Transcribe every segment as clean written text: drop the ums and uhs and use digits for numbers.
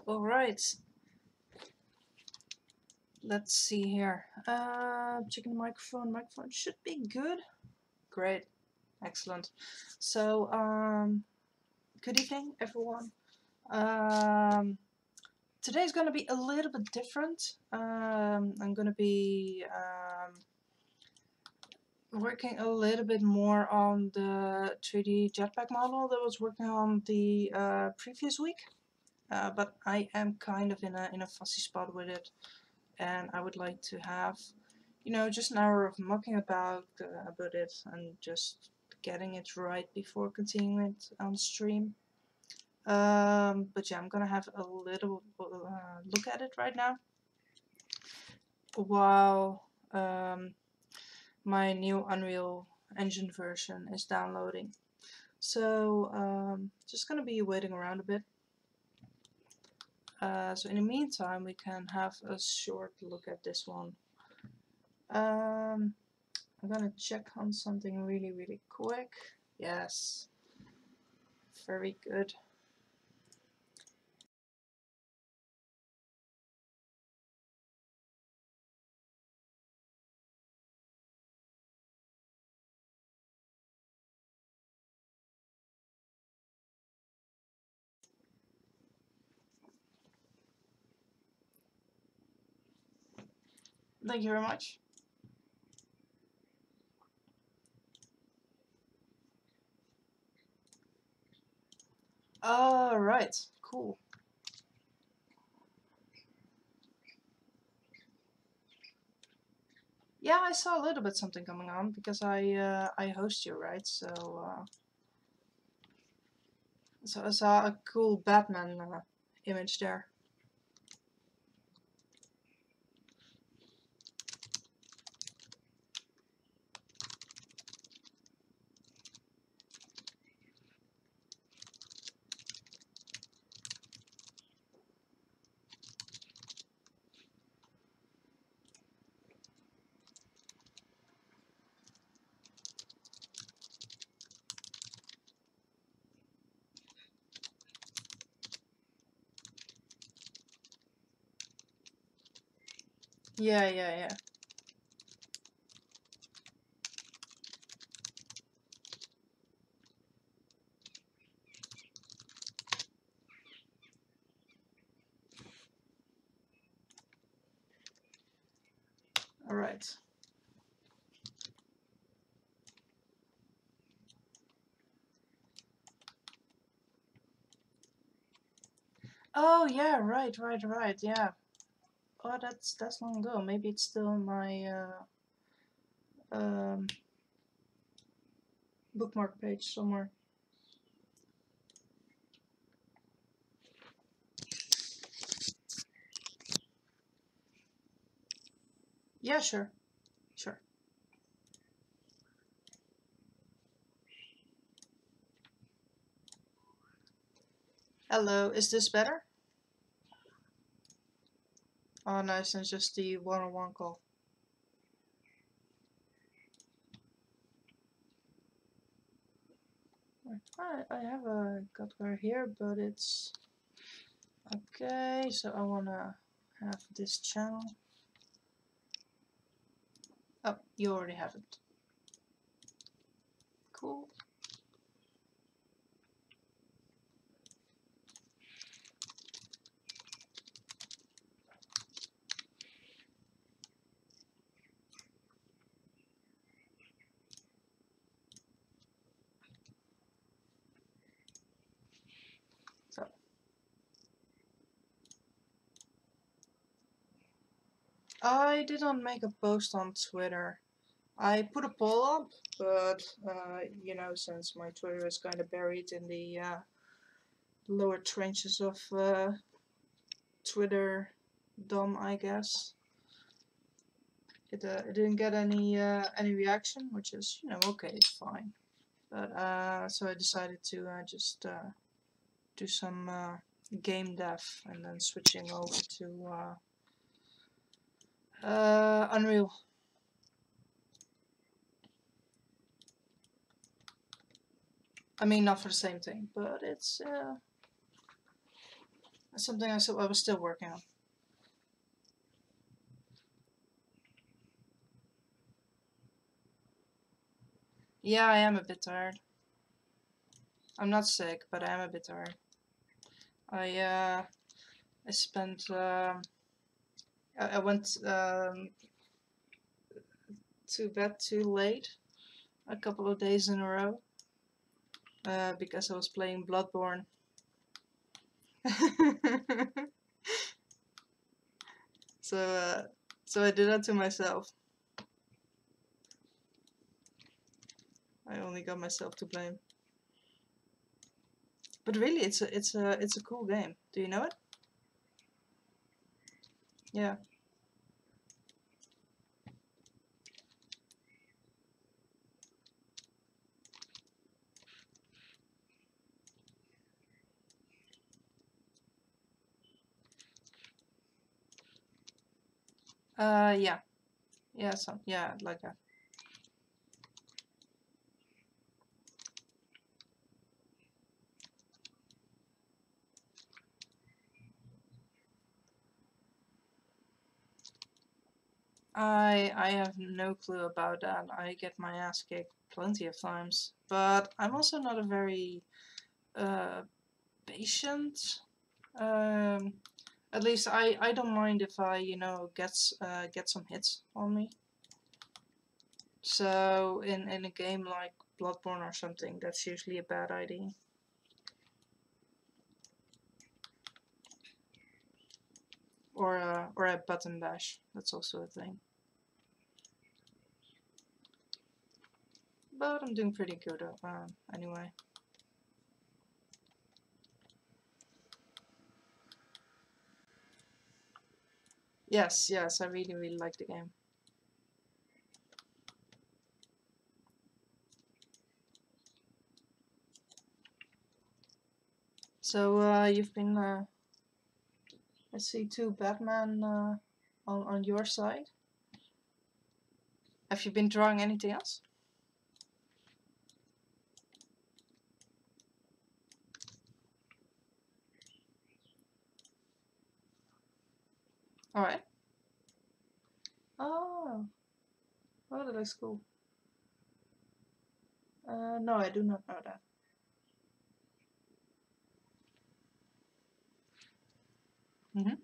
Alright. Let's see here. Checking the microphone. Microphone should be good. Great. Excellent. So, good evening, everyone. Today's gonna be a little bit different. I'm gonna be working a little bit more on the 3D jetpack model that I was working on the previous week. But I am kind of in a fussy spot with it, and I would like to have, you know, just an hour of mucking about it and just getting it right before continuing it on stream. But yeah, I'm gonna have a little look at it right now while my new Unreal Engine version is downloading. So just gonna be waiting around a bit. So in the meantime, we can have a short look at this one. I'm gonna check on something really quick. Yes, very good. Thank you very much. Alright, cool. Yeah, I saw a little bit something coming on because I host you, right? So I saw a cool Batman image there. Yeah. Alright. Oh yeah, right, yeah. Oh, that's long ago. Maybe it's still in my um, bookmark page somewhere. Yeah, sure. Hello, is this better? Oh, nice, and it's just the one-on-one call. I have a Guttware here, but it's okay. So I wanna have this channel. Oh, you already have it. Cool. So I didn't make a post on Twitter. I put a poll up, but you know, since my Twitter is kind of buried in the lower trenches of Twitter DOM, I guess. It didn't get any reaction, which is, you know, okay, it's fine. But so I decided to just do some game dev and then switching over to Unreal. I mean, not for the same thing, but it's Something I was still working on. Yeah, I am a bit tired. I'm not sick, but I am a bit tired. I spent I went to bed too late a couple of days in a row because I was playing Bloodborne. so so I did that to myself. I only got myself to blame. But really, it's a cool game. Do you know it? Yeah. Yeah. Yeah. Yeah, like that. I have no clue about that. I get my ass kicked plenty of times, but I'm also not a very uh, patient. Um, at least I don't mind if I get some hits on me. So in a game like Bloodborne or something, that's usually a bad idea. Or a button bash. That's also a thing. But I'm doing pretty good anyway. Yes, yes, I really, really like the game. So you've been, I see two Batman on your side. Have you been drawing anything else? All right. Oh, oh, that looks cool. No, I do not know that. Mhm.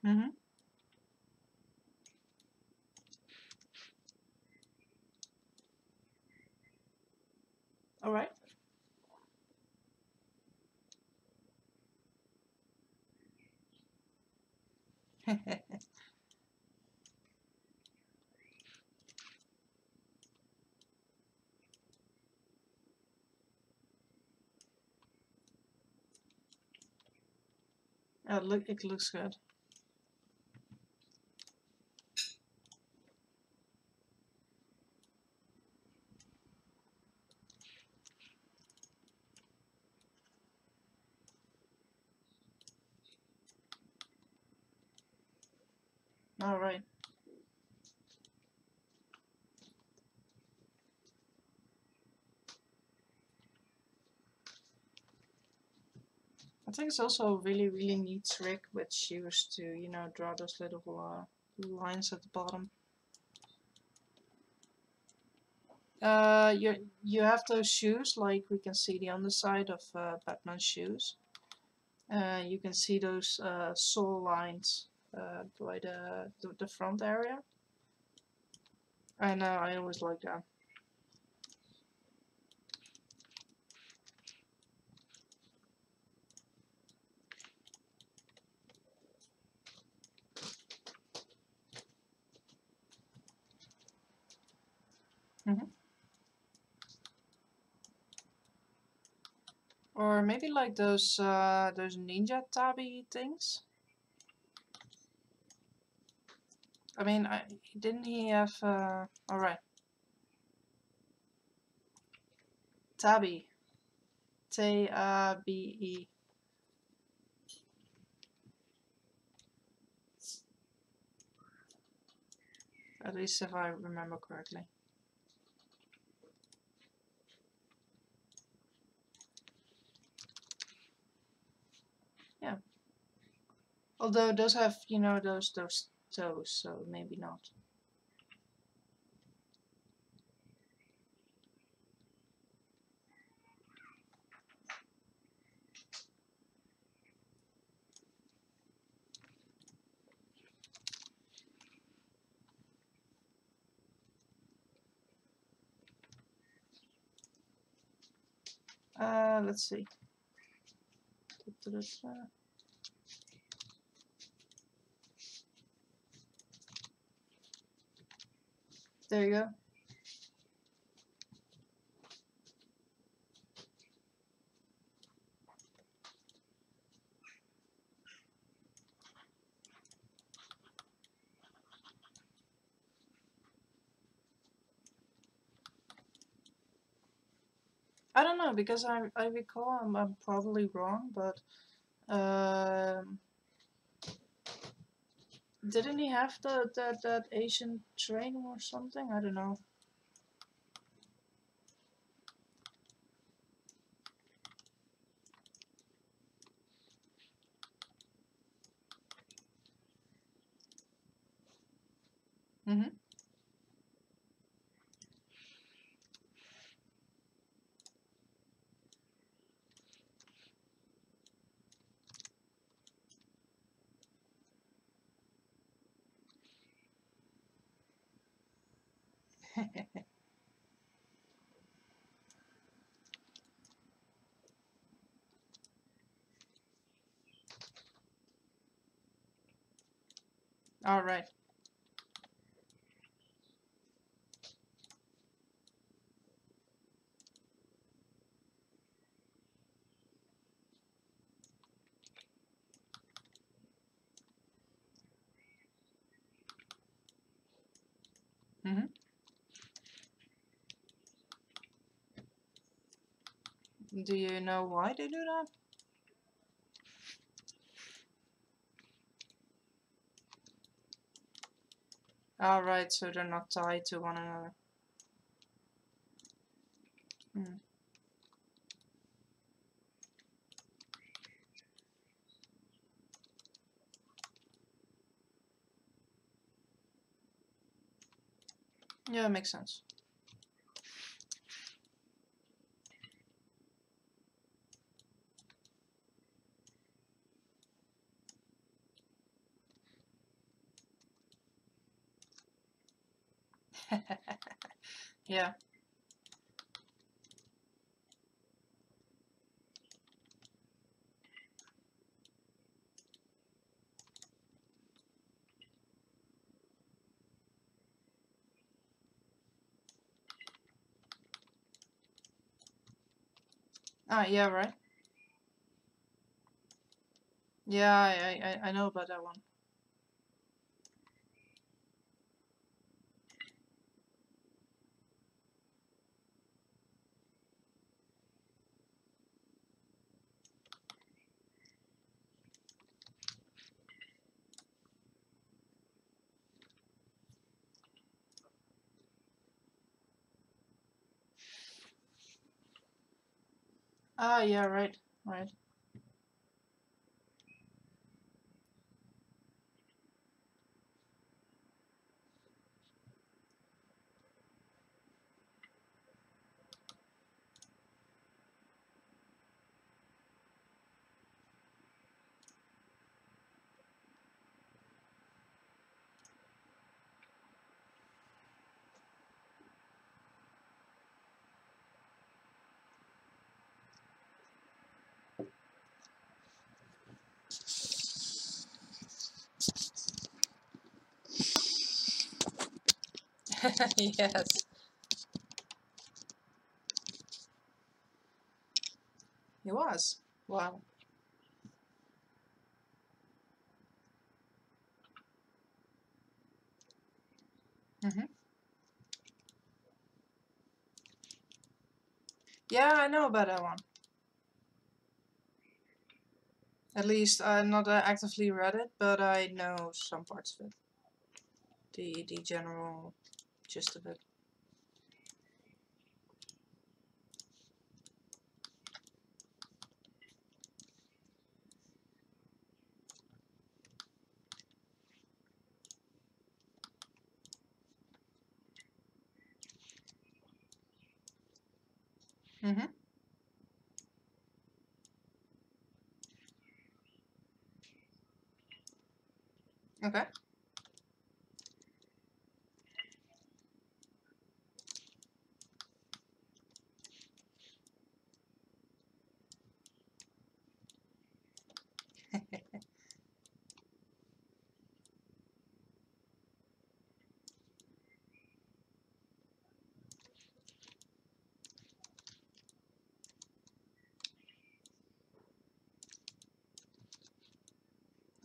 Mhm. All right. Oh, look, it looks good. All right. I think it's also a really, really neat trick which used to, draw those little lines at the bottom. You have those shoes, like we can see the underside of Batman's shoes. You can see those sole lines by the front area. I know, I always like that. Hmm. Or maybe like those ninja tabi things. I mean, didn't he have? All right. Tabi. T-A-B-E. At least if I remember correctly. Yeah. Although those have, you know, those toes, so maybe not. Let's see. There you go. I don't know, because I recall I'm probably wrong, but didn't he have that Asian train or something? I don't know. Mm-hmm. All right. Mm-hmm. Do you know why they do that? All right, so they're not tied to one another. Mm. Yeah, makes sense. Yeah. Ah, yeah, right. Yeah, I know about that one. Ah, yeah, right, right. Yes, he was. Wow. Mm-hmm. Yeah, I know about that one. At least I not actively read it, but I know some parts of it. The general gist of it. Mm-hmm. Okay.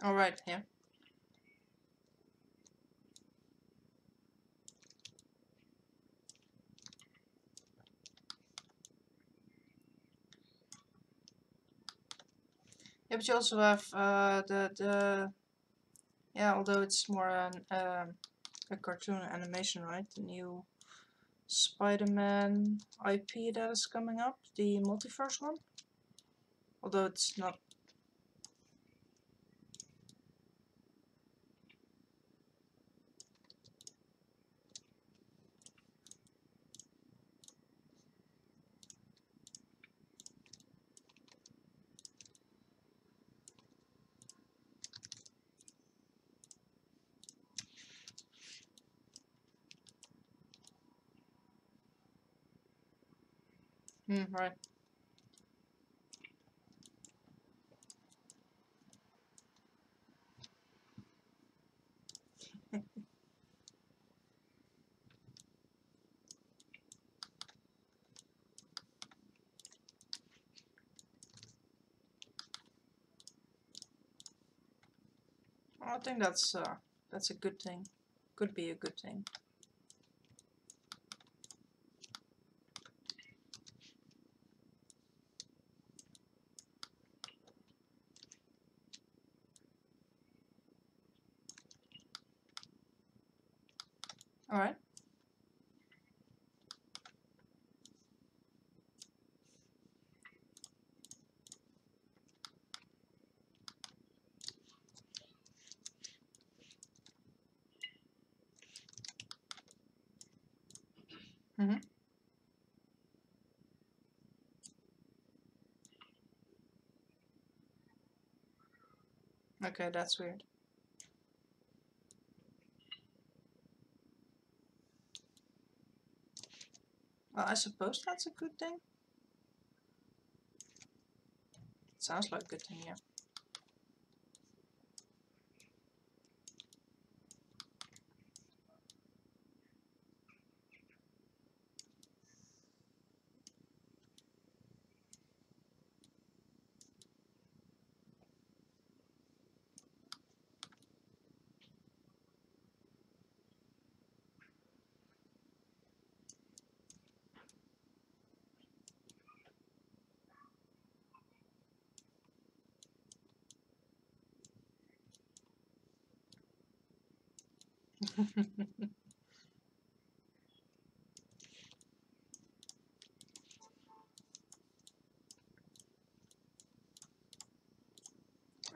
All right. Yeah. Yeah, but you also have the yeah. Although it's more a cartoon animation, right? The new Spider-Man IP that is coming up, the multiverse one. Although it's not. Right. I think that's a good thing. Could be a good thing. All right. Mm-hmm. Okay, that's weird. Well, I suppose that's a good thing. Sounds like a good thing, yeah.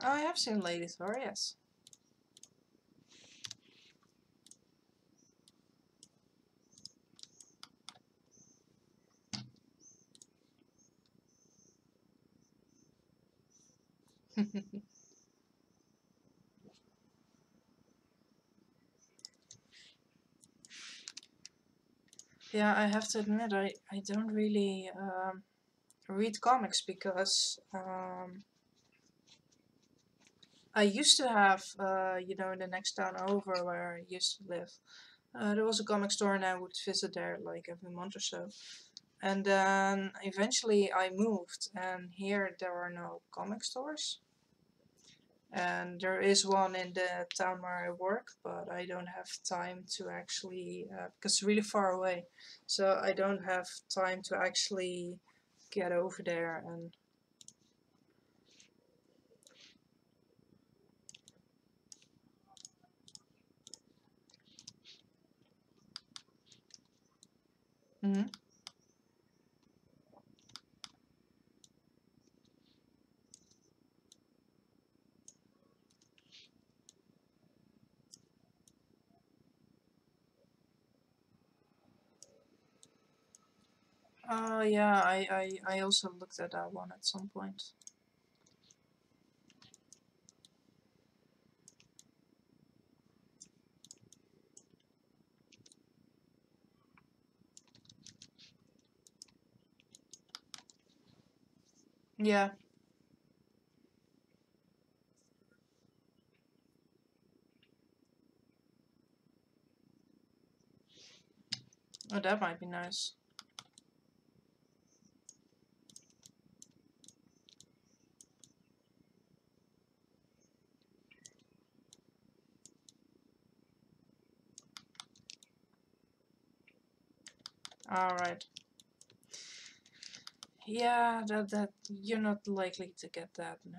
I have seen Lady Thor, yes. Yeah, I have to admit, I don't really read comics because I used to have, you know, in the next town over where I used to live, there was a comic store and I would visit there like every month or so. And then eventually I moved, and here there are no comic stores. And there is one in the town where I work, but I don't have time to actually, because it's really far away. So I don't have time to actually get over there and... Mm-hmm. Yeah, I also looked at that one at some point. Yeah. Oh, that might be nice. Alright. Yeah, that you're not likely to get that, no.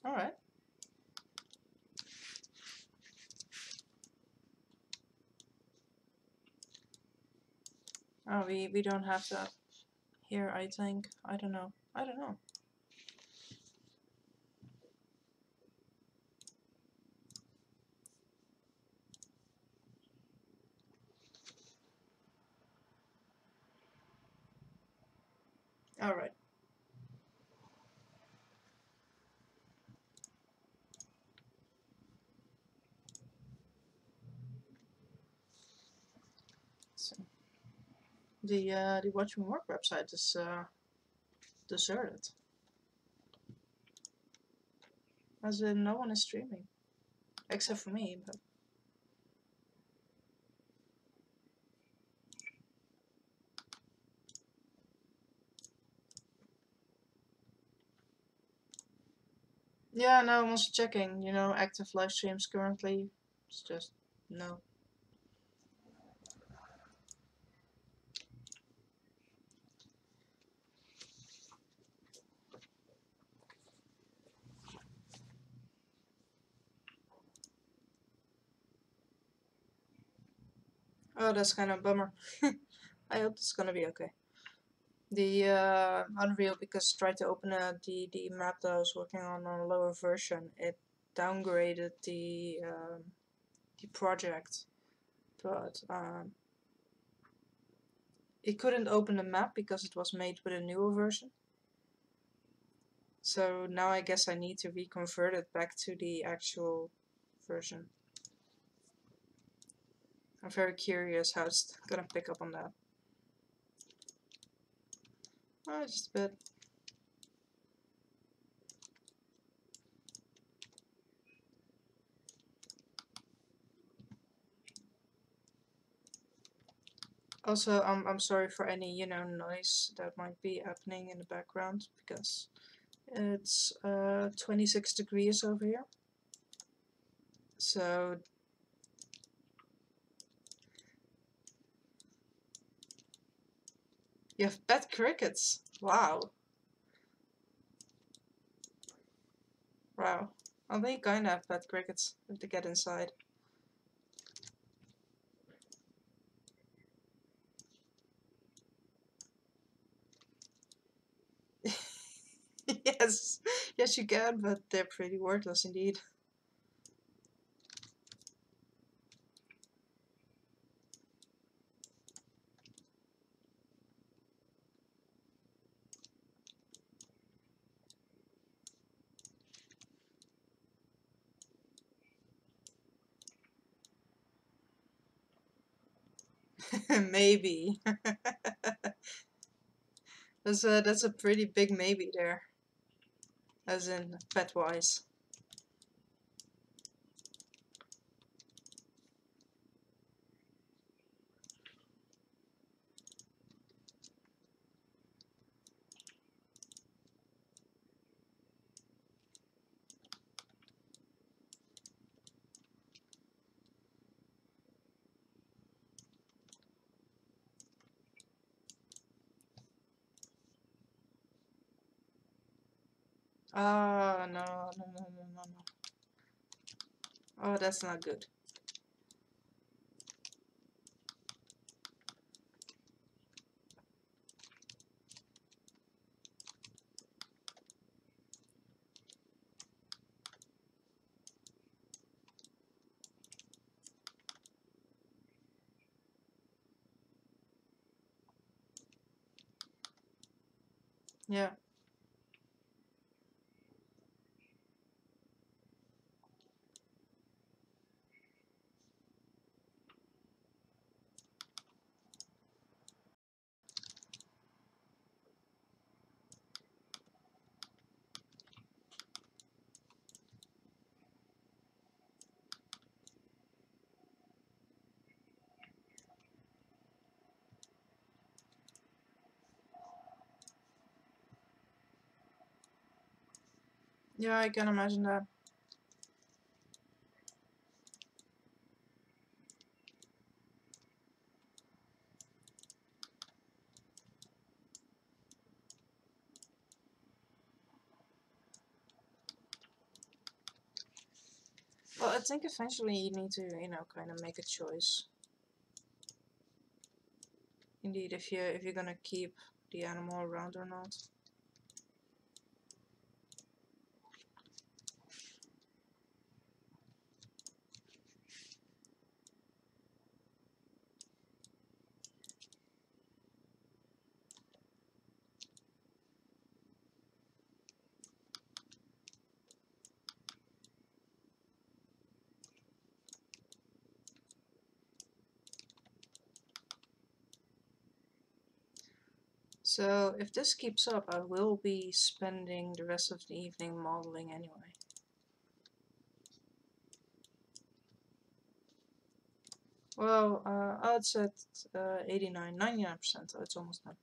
Alright. Oh, we don't have that here, I think. I don't know. I don't know. Alright. So the Watch Me Work website is deserted. As in, no one is streaming. Except for me, but... Yeah, no, I'm also checking, you know, active live streams currently. It's just, no. Oh, that's kind of a bummer. I hope it's gonna be okay. The Unreal, because I tried to open the map that I was working on a lower version, it downgraded the project, but it couldn't open the map because it was made with a newer version. So now I guess I need to reconvert it back to the actual version. I'm very curious how it's gonna pick up on that. Oh, just a bit. Also, I'm sorry for any, you know, noise that might be happening in the background, because it's 26 degrees over here. So you have pet crickets. Wow. Wow. Well, they kinda have pet crickets if they get inside. Yes, yes you can, but they're pretty worthless indeed. Maybe. That's a pretty big maybe there, as in pet wise. Ah, no, no, no, no, no, no. Oh, that's not good. Yeah. Yeah, I can imagine that. Well, I think eventually you need to, you know, kind of make a choice. Indeed, if you're gonna keep the animal around or not. So if this keeps up, I will be spending the rest of the evening modeling anyway. Well, oh, it's at 89, 99%, so it's almost done.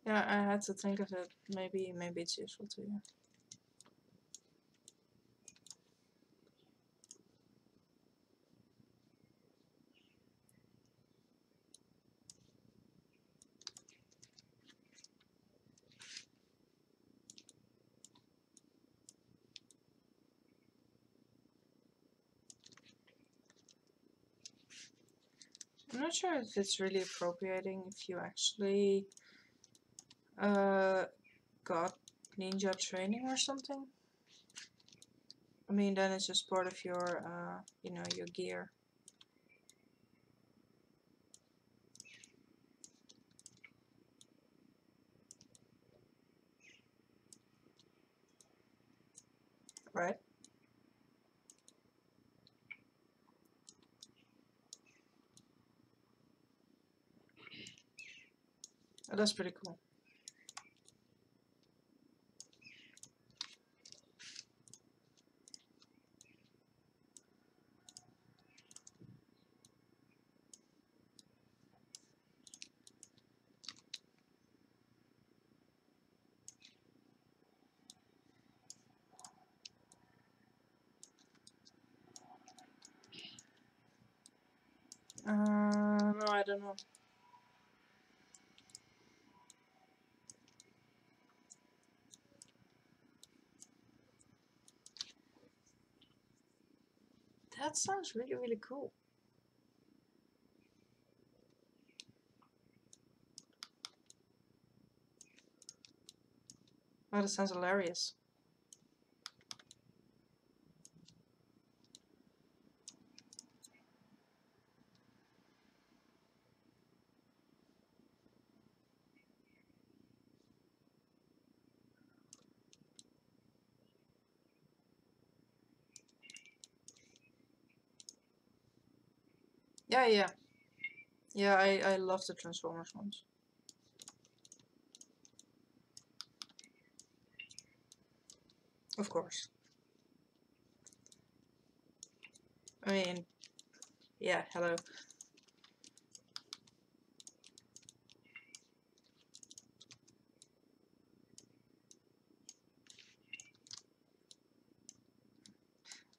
Yeah, I had to think of it. Maybe it's useful to you. I'm not sure if it's really appropriating if you actually got ninja training or something. I mean, then it's just part of your, you know, your gear. Right? Oh, that's pretty cool. No, I don't know. That sounds really, really cool. Oh, that sounds hilarious. Yeah, yeah. Yeah, I love the Transformers ones. Of course. I mean, yeah, hello.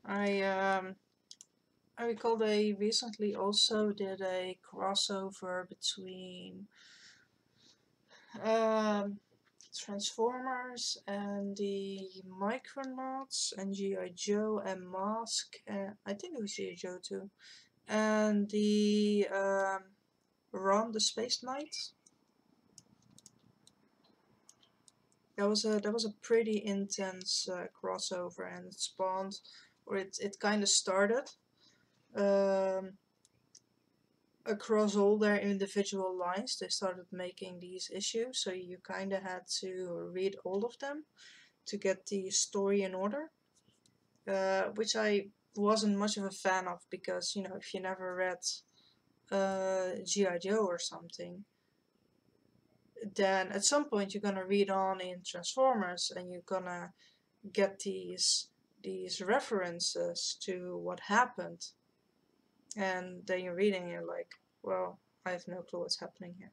I um I recall they recently also did a crossover between um Transformers and the Micronauts and G.I. Joe and Mask, and I think it was G.I. Joe too, and the Ron the Space Knight. That was a pretty intense crossover, and it spawned, or it kind of started um, across all their individual lines. They started making these issues, so you kind of had to read all of them to get the story in order, which I wasn't much of a fan of because, you know, if you never read G.I. Joe or something, then at some point you're gonna read on in Transformers and you're gonna get these references to what happened, and then you're reading and you're like, well, I have no clue what's happening here.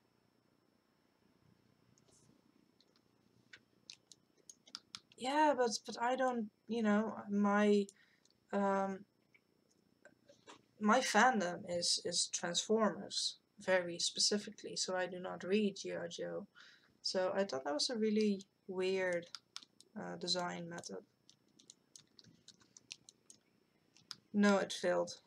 Yeah, but I don't, you know, um my fandom is Transformers very specifically, so I do not read G.I. Joe. So I thought that was a really weird design method. No, it failed.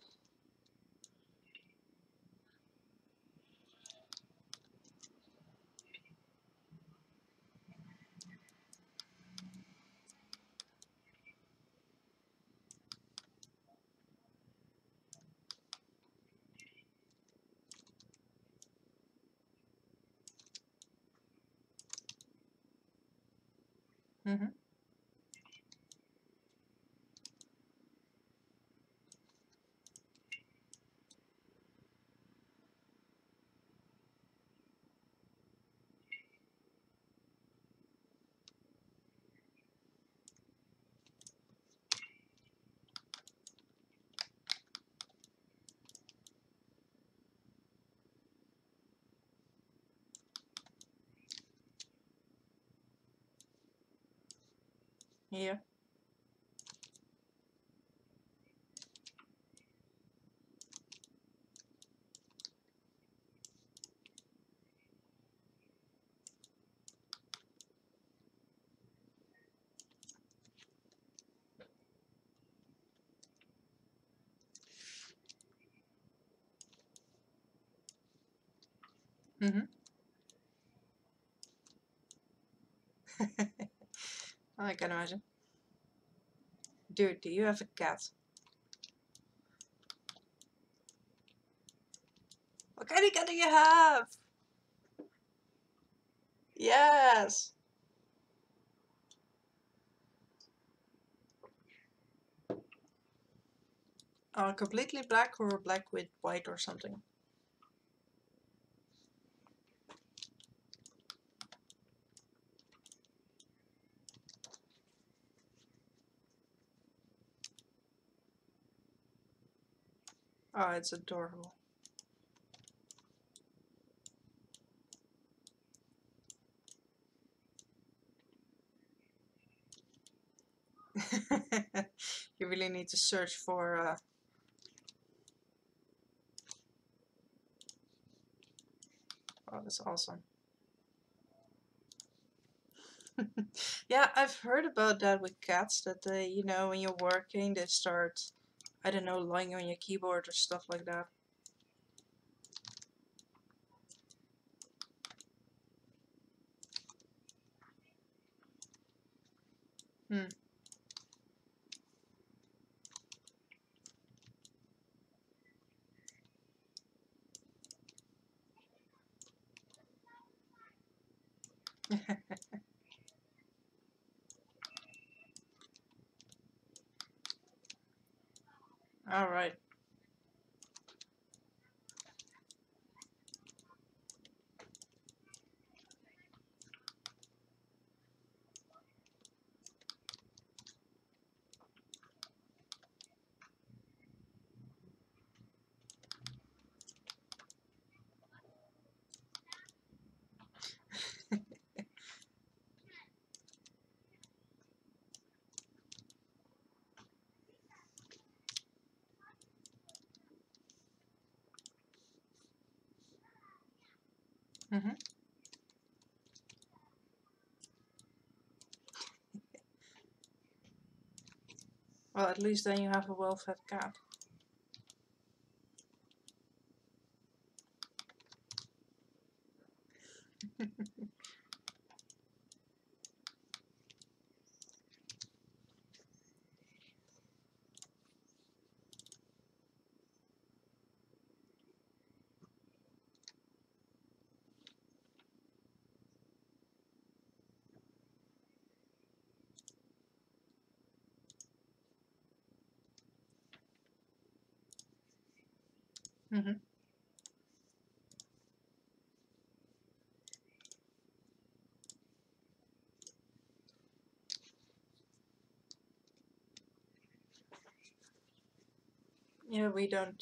Mm-hmm. Yeah. Mm-hmm. I can imagine. Dude, do you have a cat? What kind of cat do you have? Yes! Completely black or black with white or something? Oh, it's adorable. You really need to search for. Oh, that's awesome. Yeah, I've heard about that with cats, that they, you know, when you're working, they start, I don't know, lying on your keyboard or stuff like that. Hmm. Alright. Mm-hmm. Well, at least then you have a well-fed cat. Mm-hmm. Yeah, we don't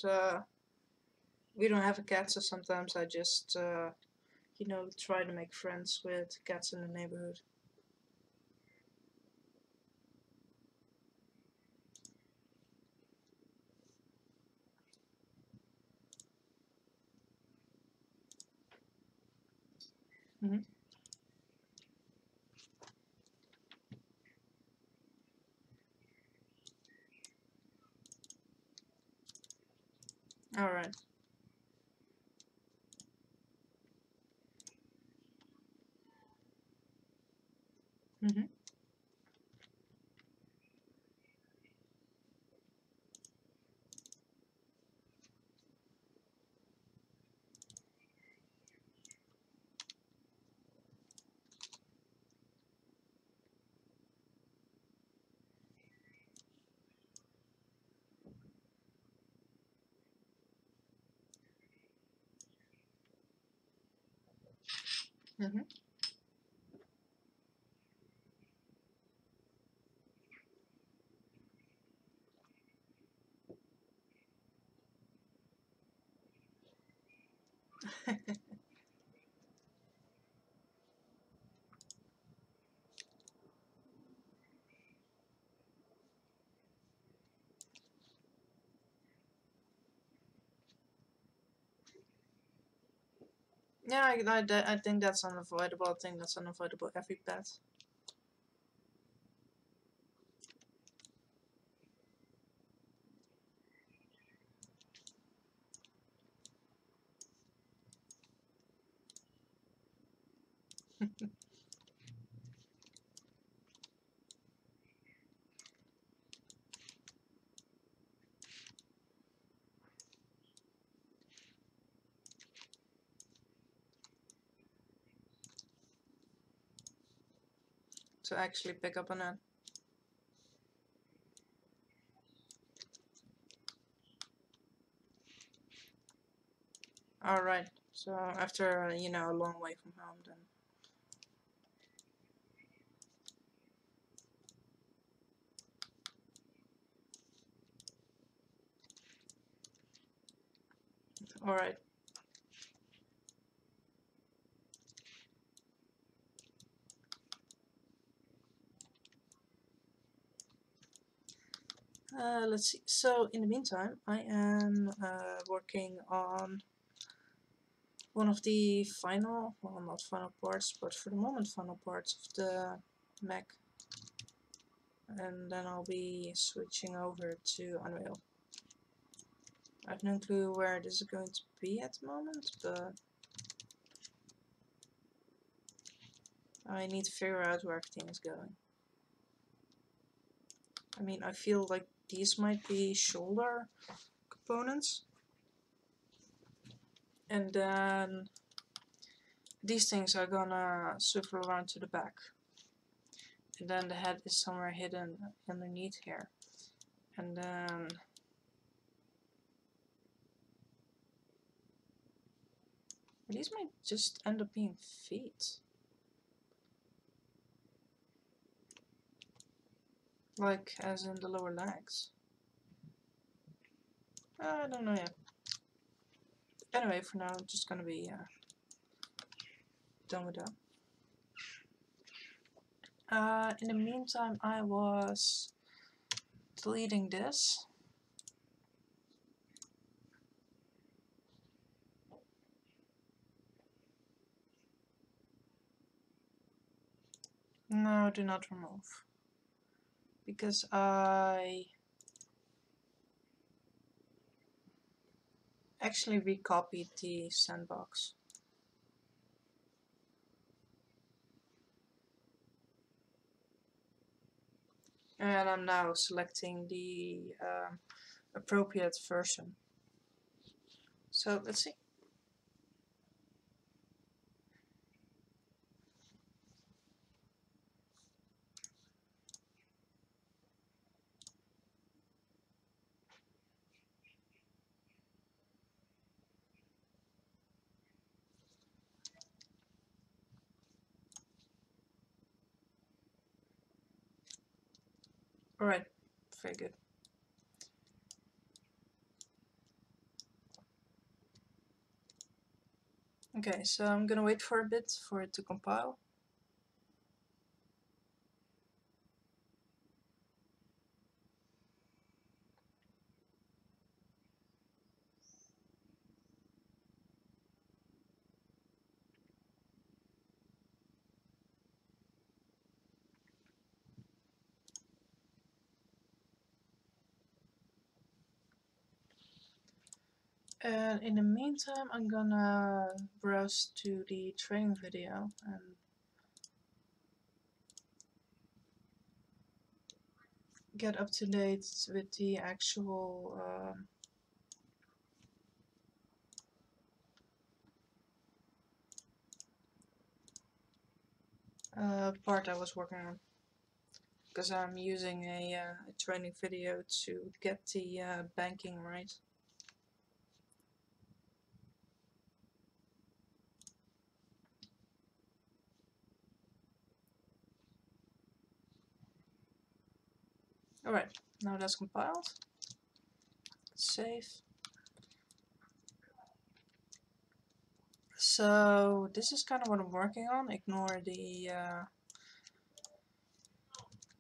have a cat, so sometimes I just you know, try to make friends with cats in the neighborhood. Mm-hmm. All right. Mm-hmm. Mm-hmm. Yeah, I think that's unavoidable. I think that's unavoidable every pet. To actually pick up on it. All right. So after you know, a long way from home, then. All right. Let's see. So in the meantime, I am working on one of the final, well, not final parts, but for the moment final parts of the mech, and then I'll be switching over to Unreal. I have no clue where this is going to be at the moment, but I need to figure out where everything is going. I mean, I feel like these might be shoulder components, and then these things are gonna swivel around to the back, and then the head is somewhere hidden underneath here, and then these might just end up being feet, like as in the lower legs. I don't know yet. Anyway, for now I'm just gonna be done with that. In the meantime, I was deleting this. No, do not remove. Because I actually recopied the sandbox. And I'm now selecting the appropriate version. So let's see. Alright, very good. Okay, so I'm gonna wait for a bit for it to compile. And in the meantime, I'm gonna browse to the training video and get up to date with the actual part I was working on. Because I'm using a training video to get the banking right. Alright, now that's compiled. Save. So this is kind of what I'm working on. Ignore the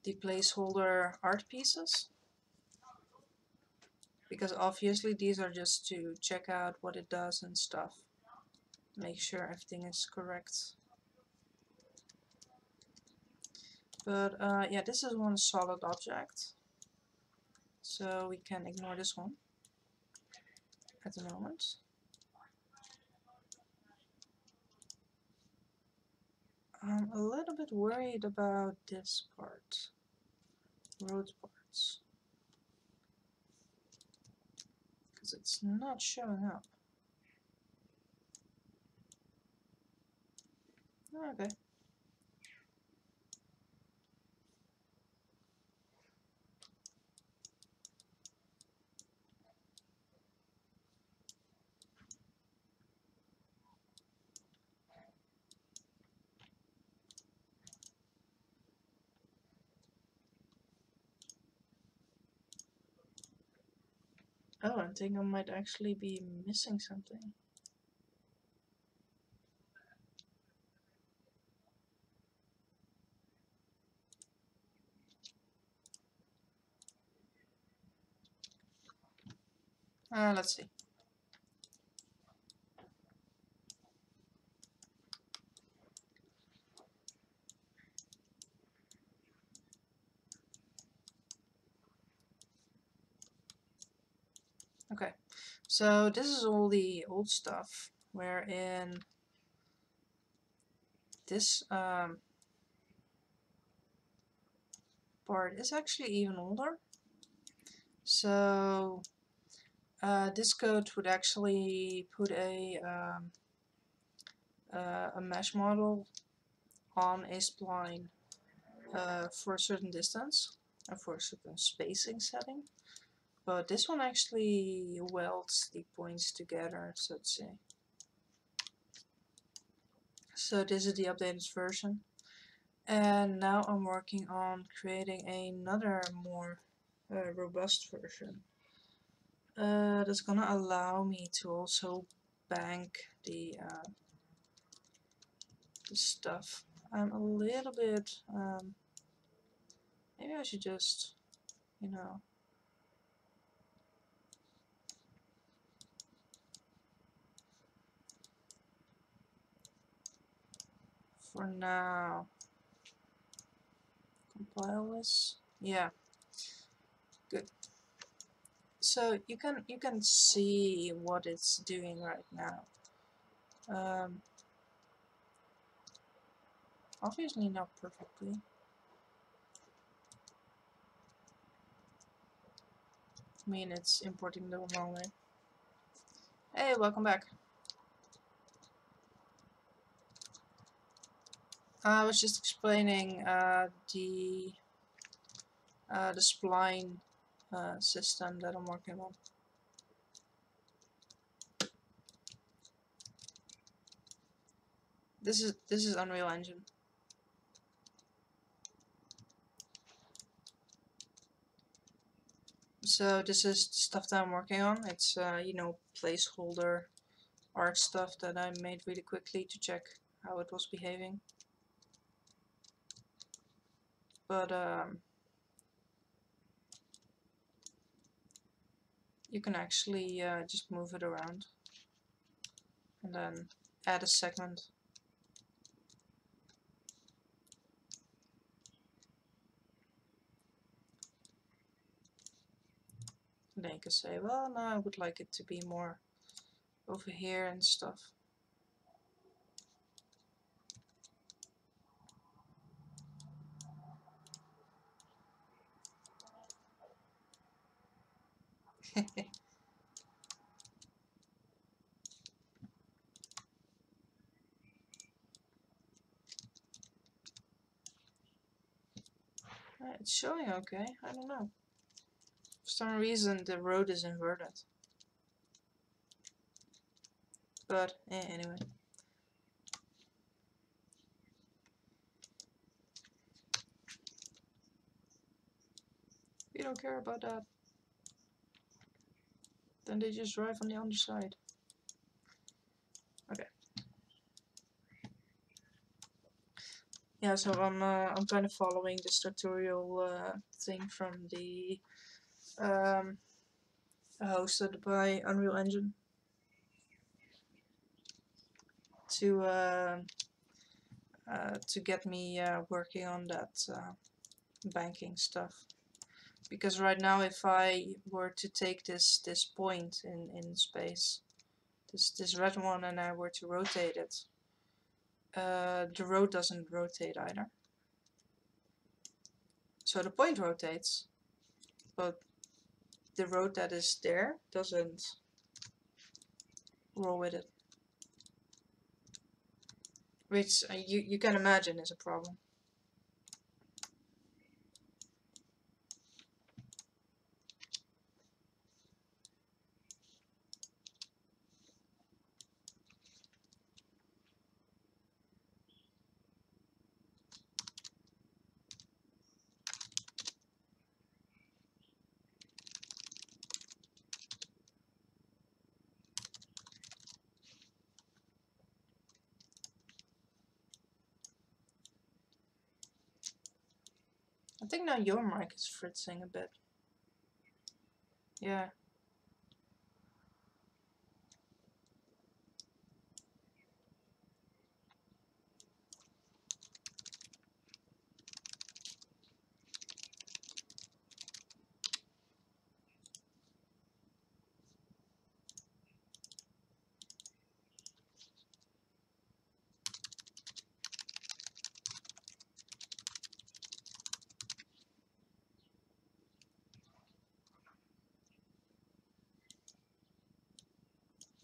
placeholder art pieces, because obviously these are just to check out what it does and stuff. Make sure everything is correct. But yeah, this is one solid object, so we can ignore this one at the moment. I'm a little bit worried about this part, road parts, because it's not showing up. Okay. Oh, I think I might actually be missing something. Let's see. Okay, so this is all the old stuff, wherein this part is actually even older. So this code would actually put a mesh model on a spline for a certain distance and for a certain spacing setting. But this one actually welds the points together, so to say. So this is the updated version. And now I'm working on creating another more robust version. That's gonna allow me to also bank the stuff. I'm a little bit, maybe I should just, you know, for now, compile this. Yeah, good. So you can see what it's doing right now. Obviously not perfectly. I mean, it's importing the wrong way. Hey, welcome back. I was just explaining the spline system that I'm working on. This is Unreal Engine. So this is the stuff that I'm working on. It's you know, placeholder art stuff that I made really quickly to check how it was behaving. But you can actually just move it around and then add a segment. And then you can say, well, no, I would like it to be more over here and stuff. It's showing okay, I don't know. For some reason the road is inverted. But anyway. We don't care about that. Then they just drive on the underside. Okay. Yeah, so I'm kind of following this tutorial thing from the hosted by Unreal Engine to get me working on that banking stuff. Because right now, if I were to take this point in space, this red one, and I were to rotate it, the road doesn't rotate either. So the point rotates, but the road that is there doesn't roll with it. Which you can imagine is a problem. I think now your mic is fritzing a bit. Yeah.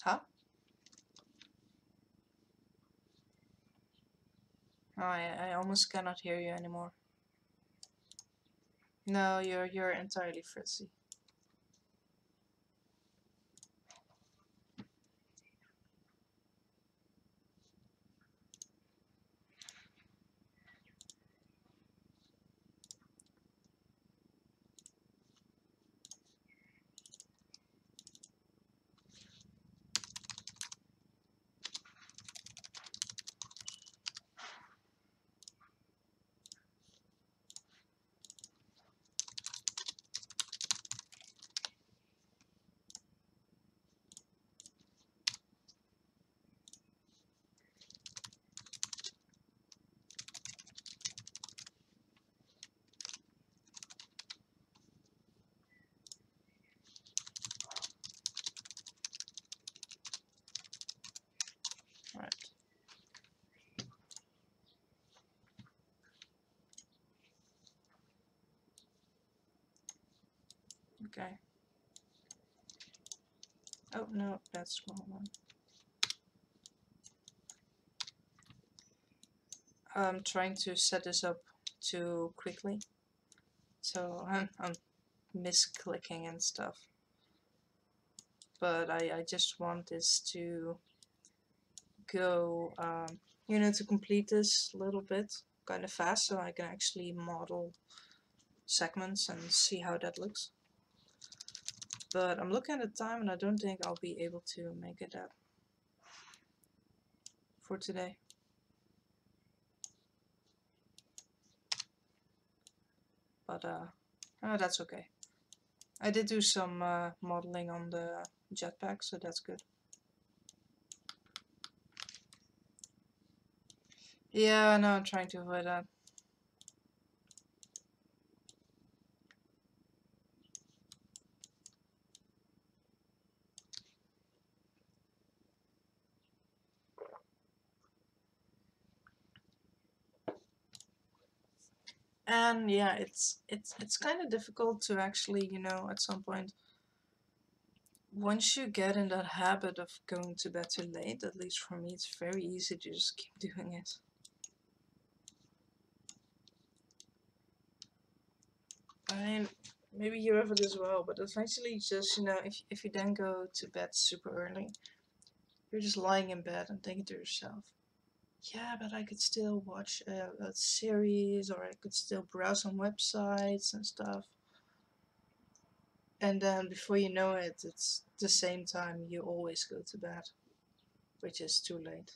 Huh? Oh, I almost cannot hear you anymore. No, you're entirely fritzy. Okay. Oh no, that's the wrong one. I'm trying to set this up too quickly, so I'm misclicking and stuff. But I just want this to go, you know, to complete this a little bit kind of fast, so I can actually model segments and see how that looks. But I'm looking at the time and I don't think I'll be able to make it up for today. But oh, that's okay. I did do some modeling on the jetpack, so that's good. Yeah, no, I'm trying to avoid that. And yeah, it's kind of difficult to actually, you know, at some point, once you get in that habit of going to bed too late, at least for me, it's very easy to just keep doing it. I mean, maybe you have it as well, but eventually just, you know, if you then go to bed super early, you're just lying in bed and thinking to yourself, yeah, but I could still watch a series, or I could still browse on websites and stuff. And then before you know it, it's the same time you always go to bed, which is too late.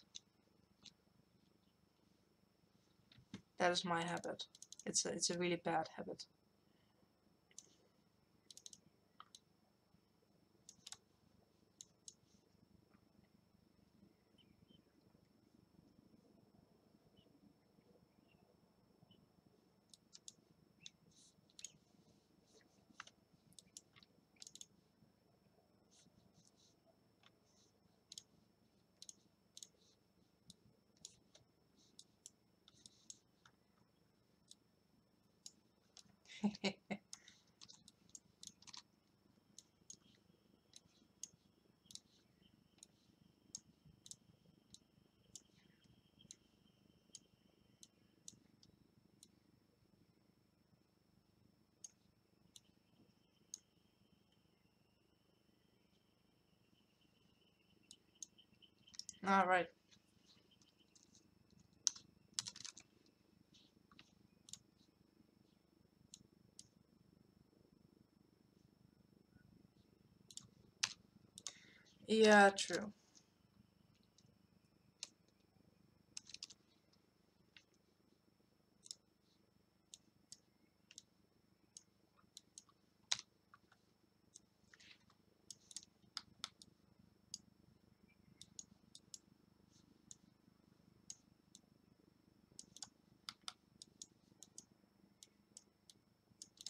That is my habit. It's a really bad habit. All right. Yeah, true.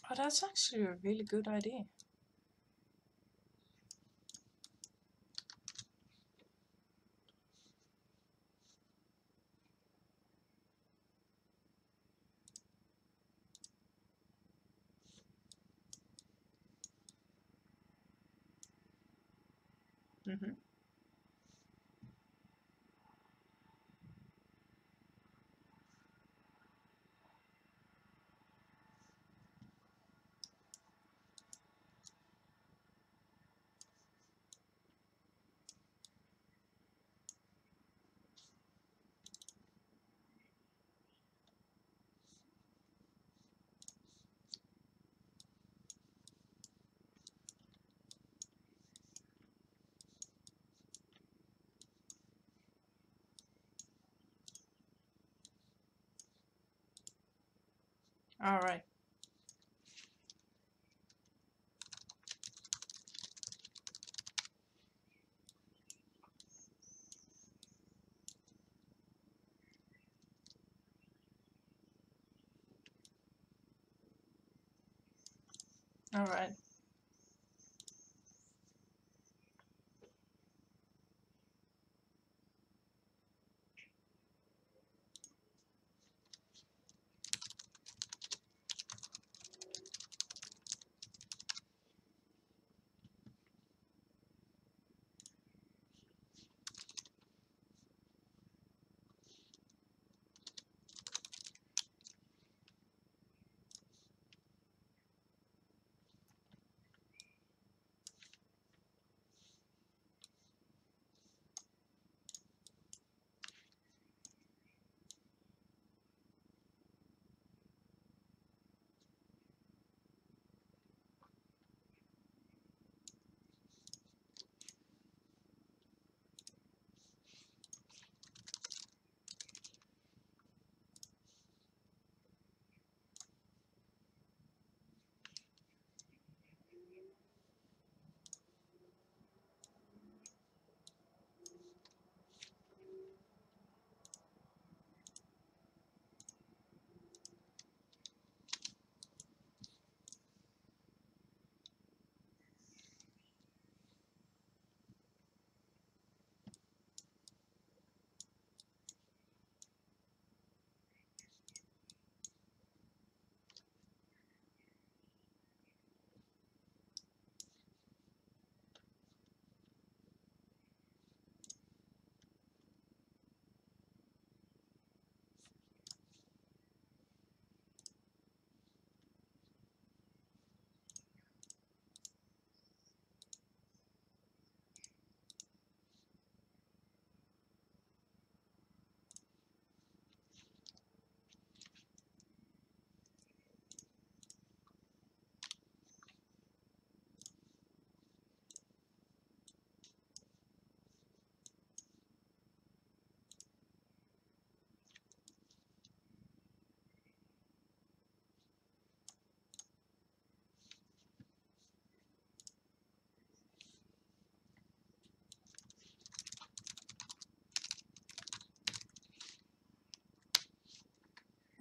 Oh, that's actually a really good idea. Mm-hmm. All right. All right.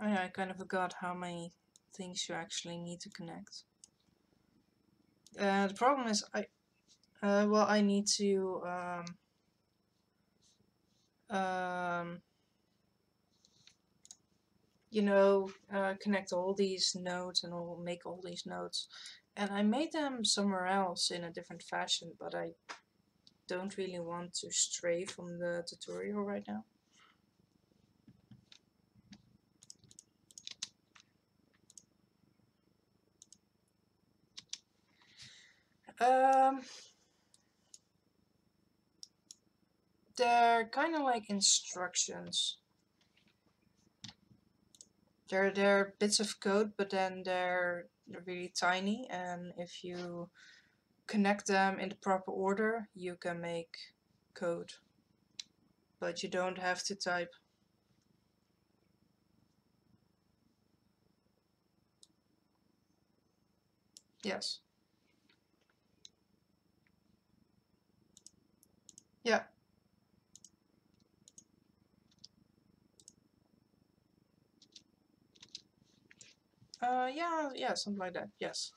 Oh yeah, I kind of forgot how many things you actually need to connect. The problem is well, I need to you know, connect all these nodes and make all these nodes. And I made them somewhere else in a different fashion, but I don't really want to stray from the tutorial right now. They're kind of like instructions. They're bits of code, but then they're really tiny, and if you connect them in the proper order, you can make code. But you don't have to type. Yes. Yeah. Yeah, something like that. Yes.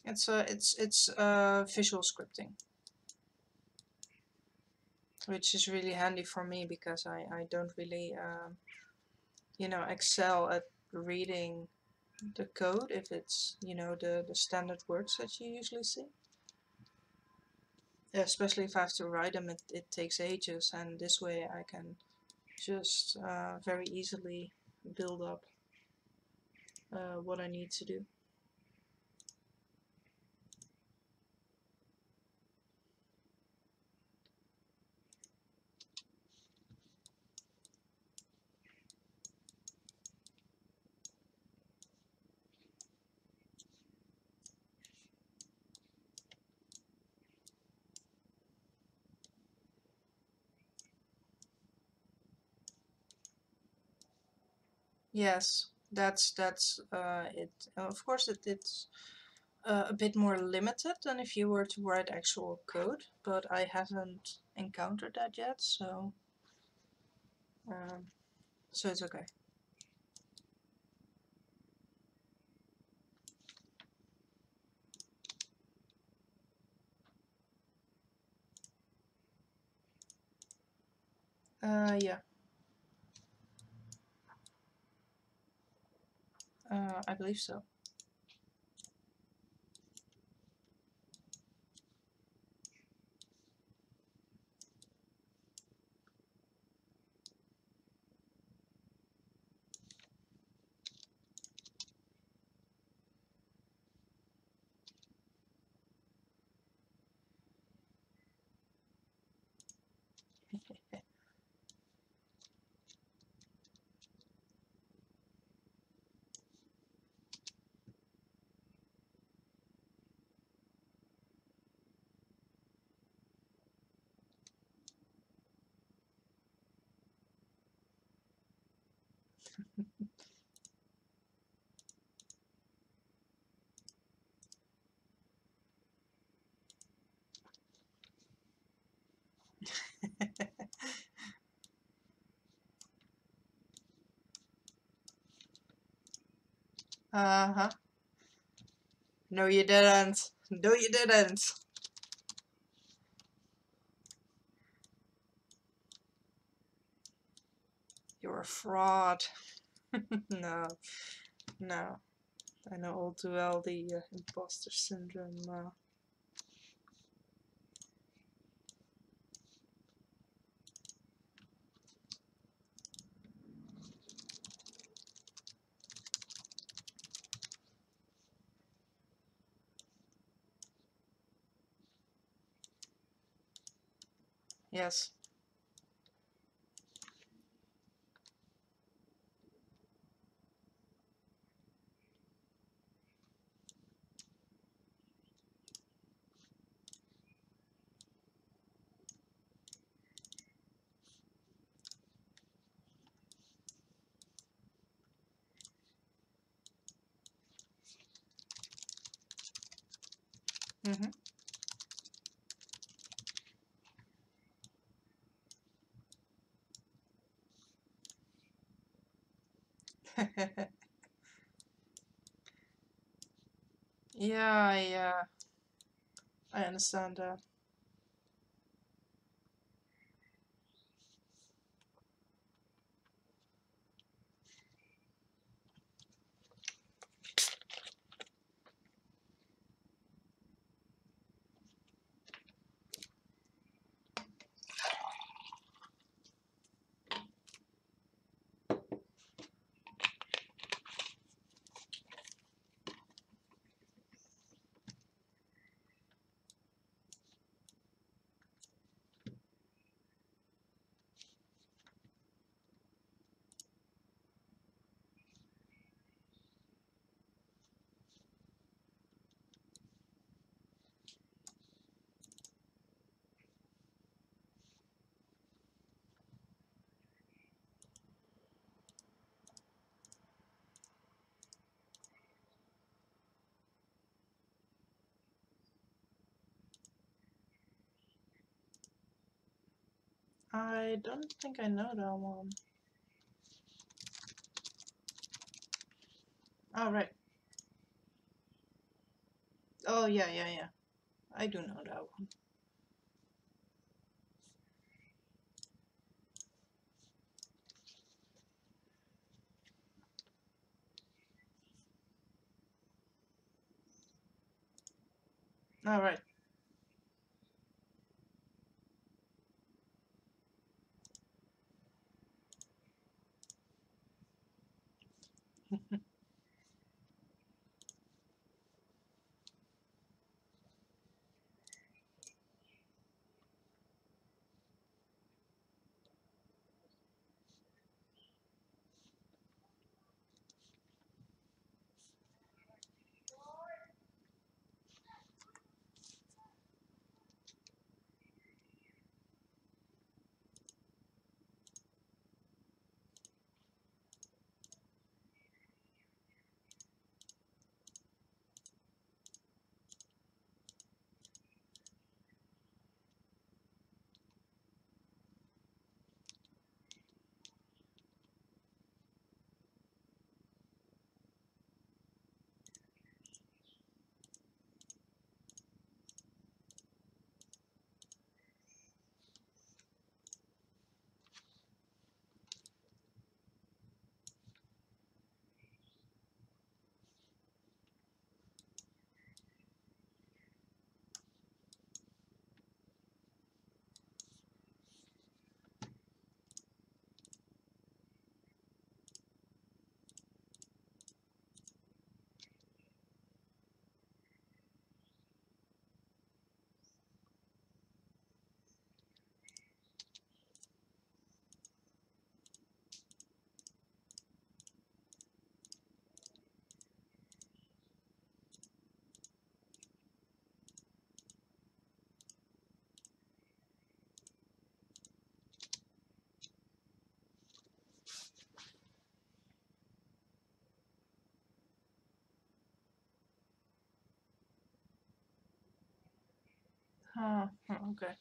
It's visual scripting, which is really handy for me because I don't really you know, excel at reading the code if it's, you know, the standard words that you usually see. Especially if I have to write them, it takes ages, and this way I can just very easily build up what I need to do. Yes, that's it. Of course, it's a bit more limited than if you were to write actual code, but I haven't encountered that yet, um, so it's okay. Yeah, I believe so. Uh-huh. No, you didn't. No, you didn't. You're a fraud. No, no. I know all too well the imposter syndrome. Yes. Mm-hmm. Yeah, I understand that. I don't think I know that one. Oh, right. Oh, yeah. I do know that one. All right. Okay.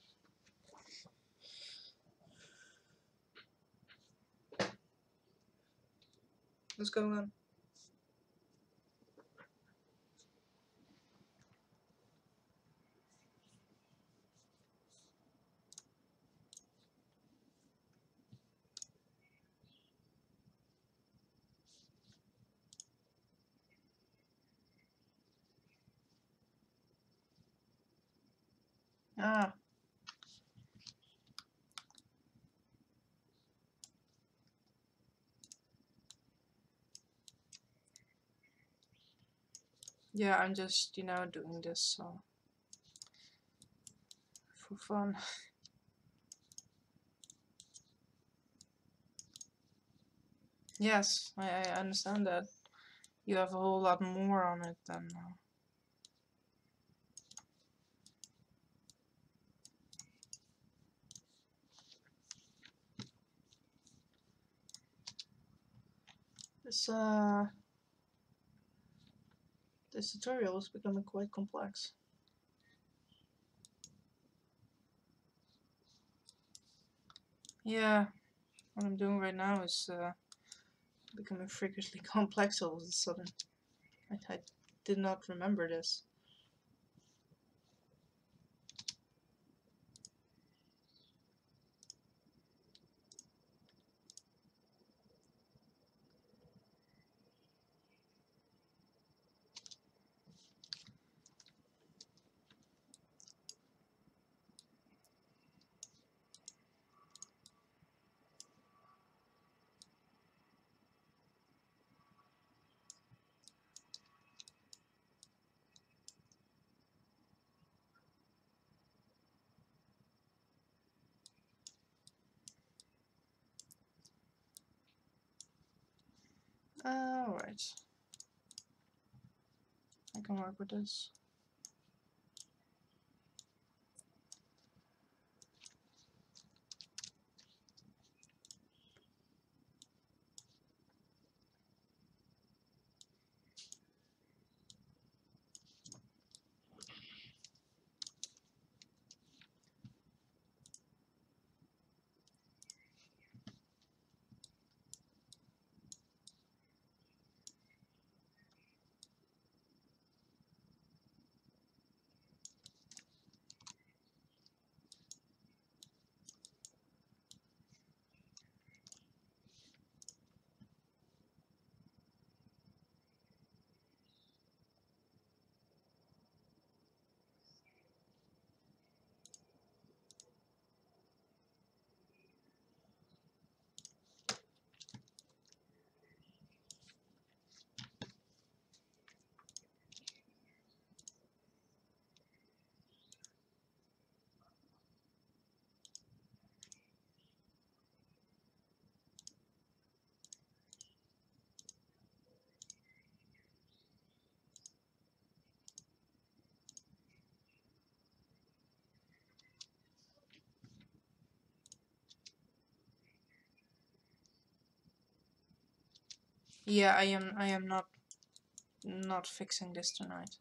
What's going on? Ah, yeah, I'm just, doing this for fun. Yes, I understand that. You have a whole lot more on it than. This, uh, this tutorial is becoming quite complex. Yeah, what I'm doing right now is becoming freakishly complex all of a sudden. I did not remember this. Alright. I can work with this. Yeah, I am not fixing this tonight.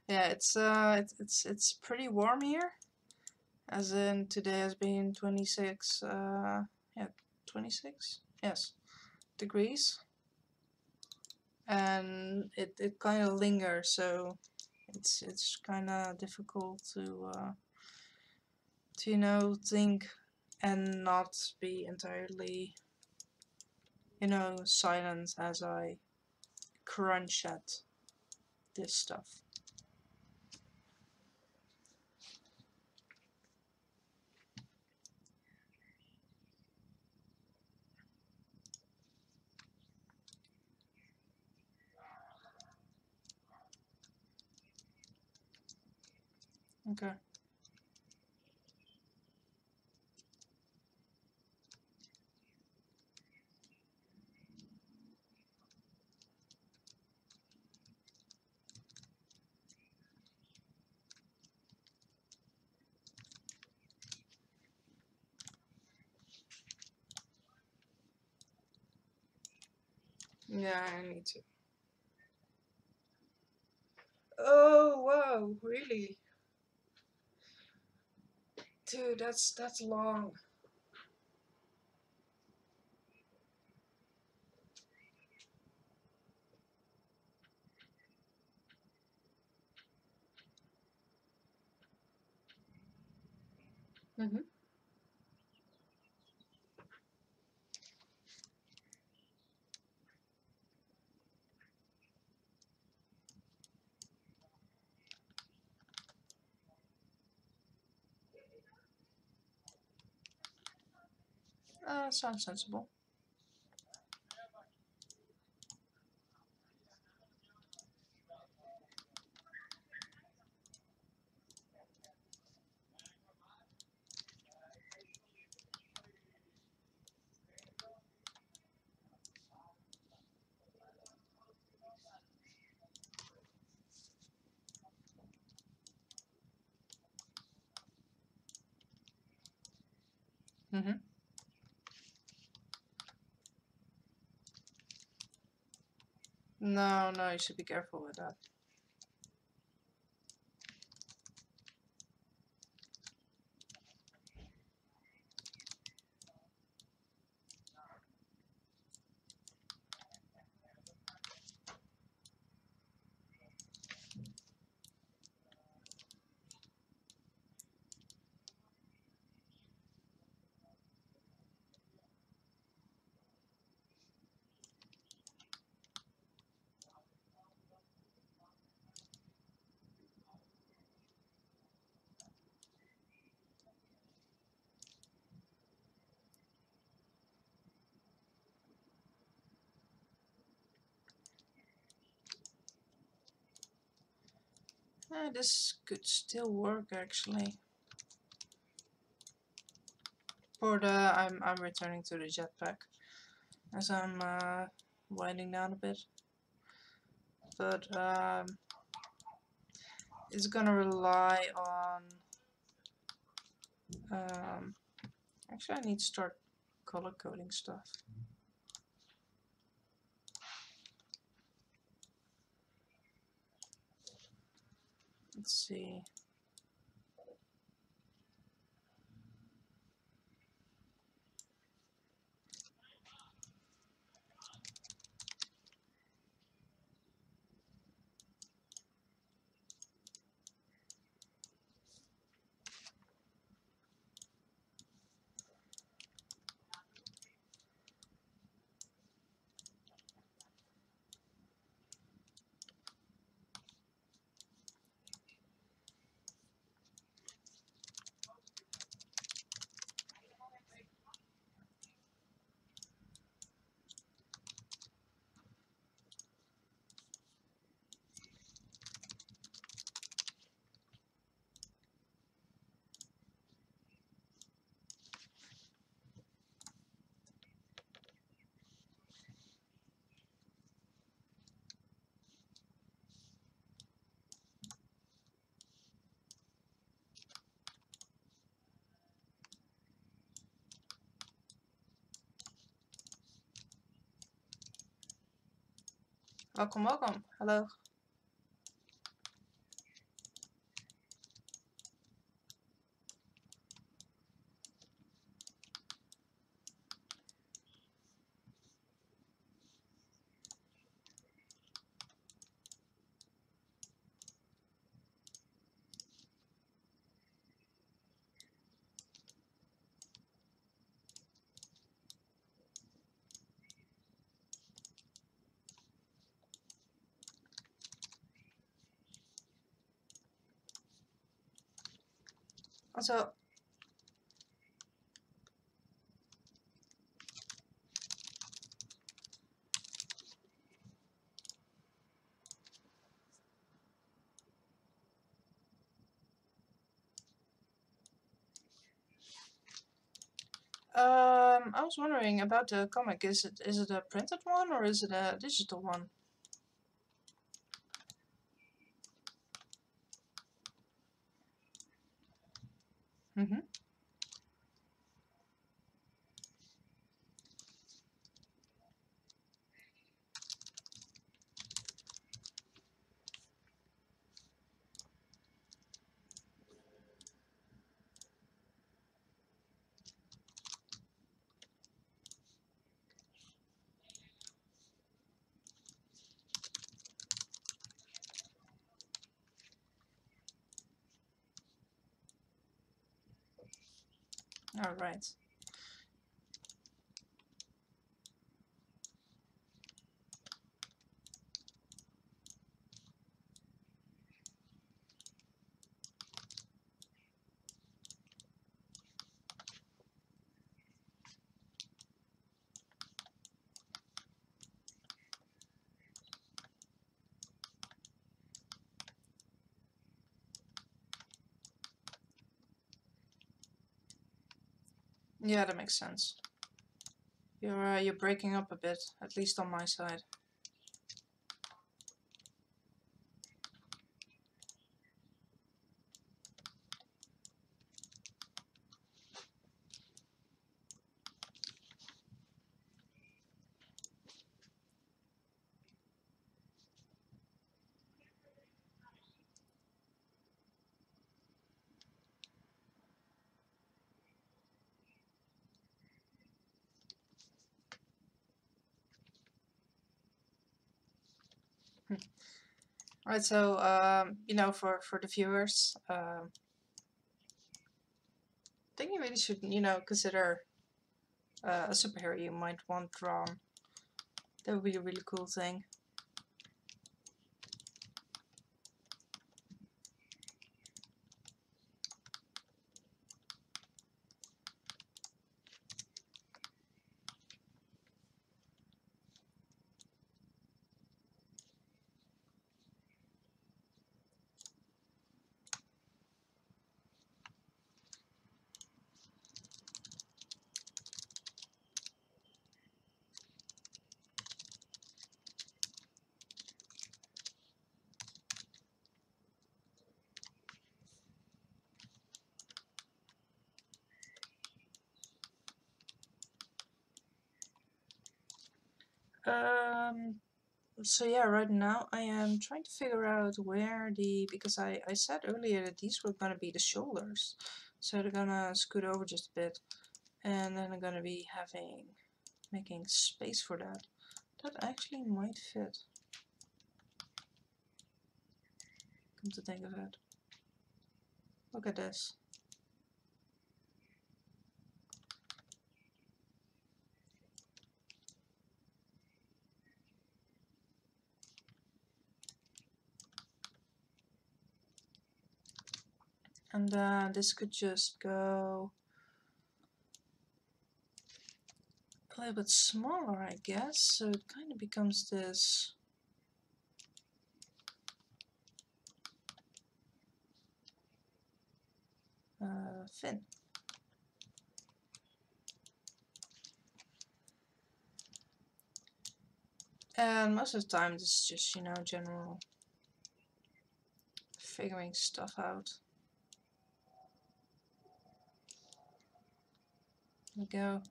Yeah, it's pretty warm here. As in today has been 26 yeah, 26? Yes, degrees. And it kind of lingers, so it's kind of difficult to think and not be entirely silent as I crunch at this stuff. Okay. Yeah, I need to. Oh wow, really? Dude, that's long. Mm-hmm. Sounds sensible. Mm-hmm. No, no, you should be careful with that. This could still work actually. For the I'm returning to the jetpack as I'm winding down a bit, but it's gonna rely on. Actually, I need to start color coding stuff. Let's see. Welcome, welcome. Hello. Also, I was wondering about the comic. Is it a printed one or is it a digital one? Mm-hmm. All right. Yeah, that makes sense. You're breaking up a bit, at least on my side. Alright, so you know, for the viewers, I think you really should, you know, consider a superhero you might want drawn. That would be a really cool thing. So yeah, right now I am trying to figure out where because I said earlier that these were gonna be the shoulders. So they're gonna scoot over just a bit, and then I'm gonna be making space for that. That actually might fit. Come to think of it. Look at this. And this could just go a little bit smaller, I guess. So it kind of becomes this fin. And most of the time this is just, you know, general figuring stuff out. There we go.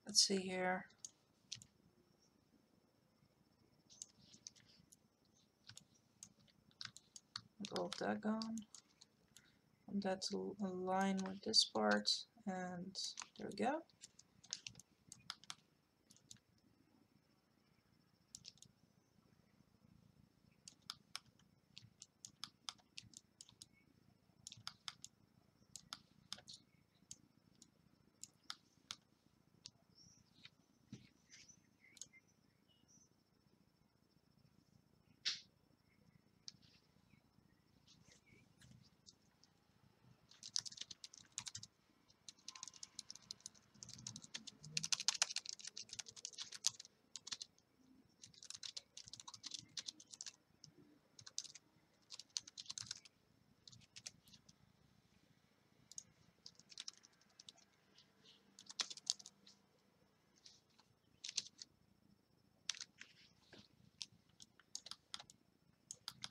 Let's see here. All of that gone. And that to align with this part. And there we go.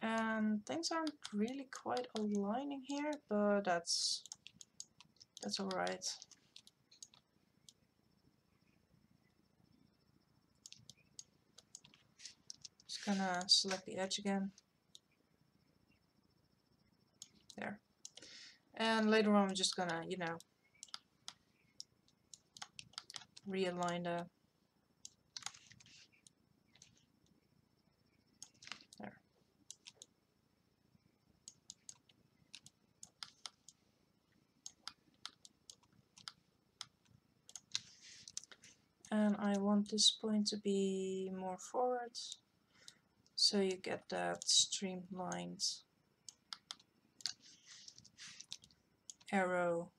And things aren't really quite aligning here, but that's alright. Just gonna select the edge again. There. And later on I'm just gonna, you know, realign the there. And I want this point to be more forward, so you get that streamlined arrow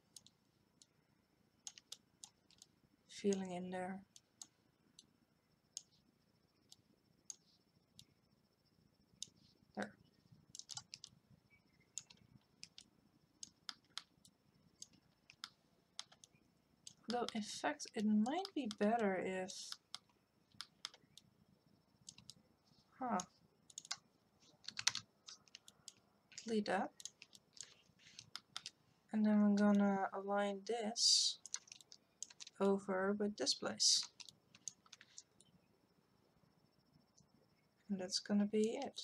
feeling in there. There. Though in fact it might be better if delete that. And then I'm gonna align this over with this place. And that's gonna be it.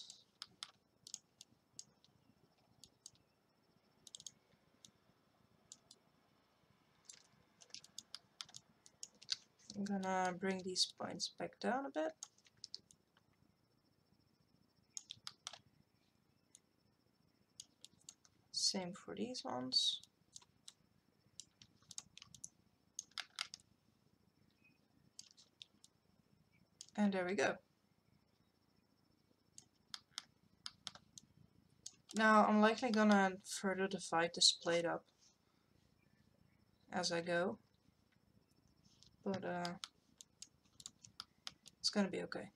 I'm gonna bring these points back down a bit. Same for these ones. And there we go. Now I'm likely gonna further divide this plate up as I go, but it's gonna be okay.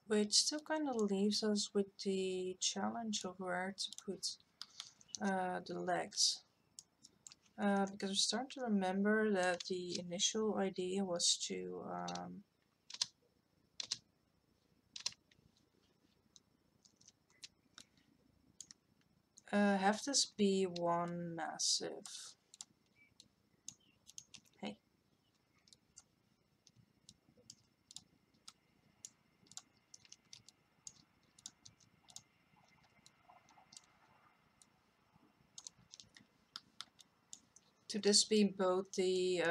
Which still kind of leaves us with the challenge of where to put the legs. because I'm starting to remember that the initial idea was to have this be one massive. Hey. To this be both the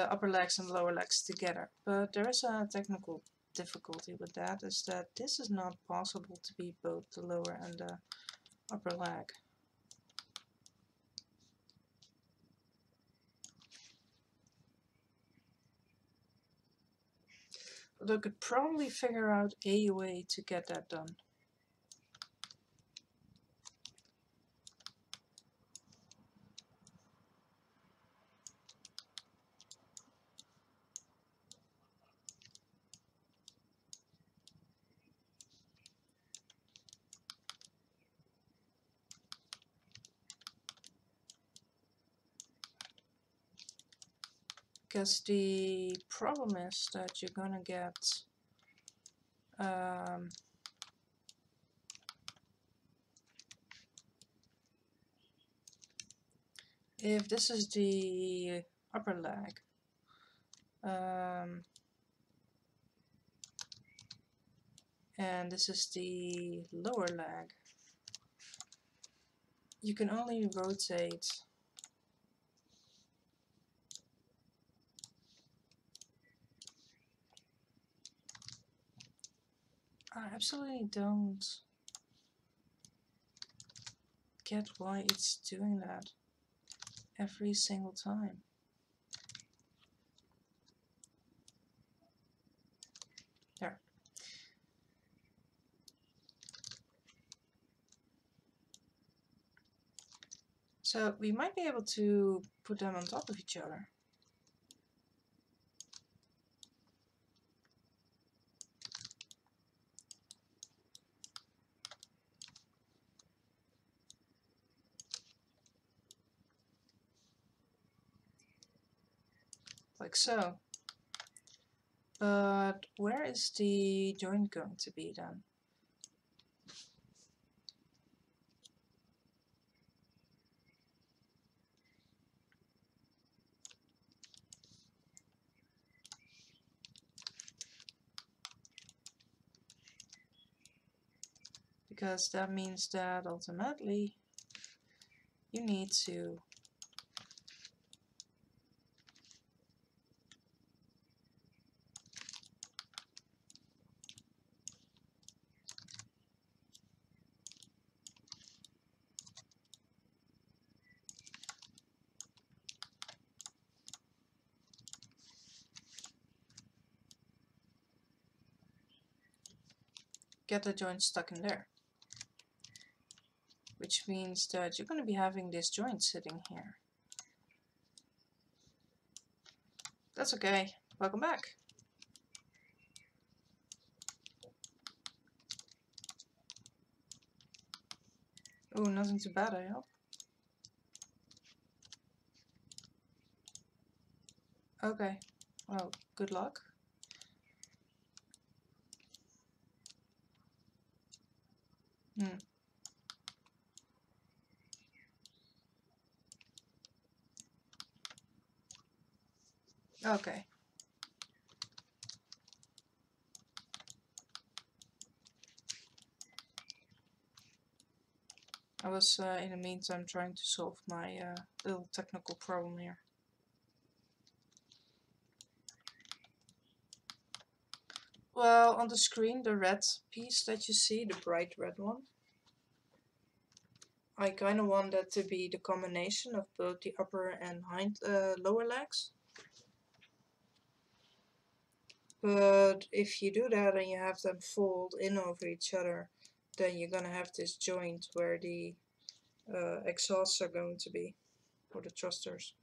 upper legs and lower legs together. But there is a technical difficulty with that, is that this is not possible to be both the lower and the upper leg. But I could probably figure out a way to get that done. Because the problem is that you're gonna get if this is the upper leg, and this is the lower leg, you can only rotate I absolutely don't get why it's doing that every single time. There. So we might be able to put them on top of each other. Like so. But where is the joint going to be then? Because that means that ultimately you need to get the joint stuck in there. Which means that you're going to be having this joint sitting here. That's okay. Welcome back. Oh, nothing too bad, I hope. Okay. Well, good luck. Okay. I was, in the meantime, trying to solve my little technical problem here. Well, on the screen, the red piece that you see, the bright red one, I kind of want that to be the combination of both the upper and lower legs. But if you do that and you have them fold in over each other, then you're gonna have this joint where the exhausts are going to be, or the thrusters.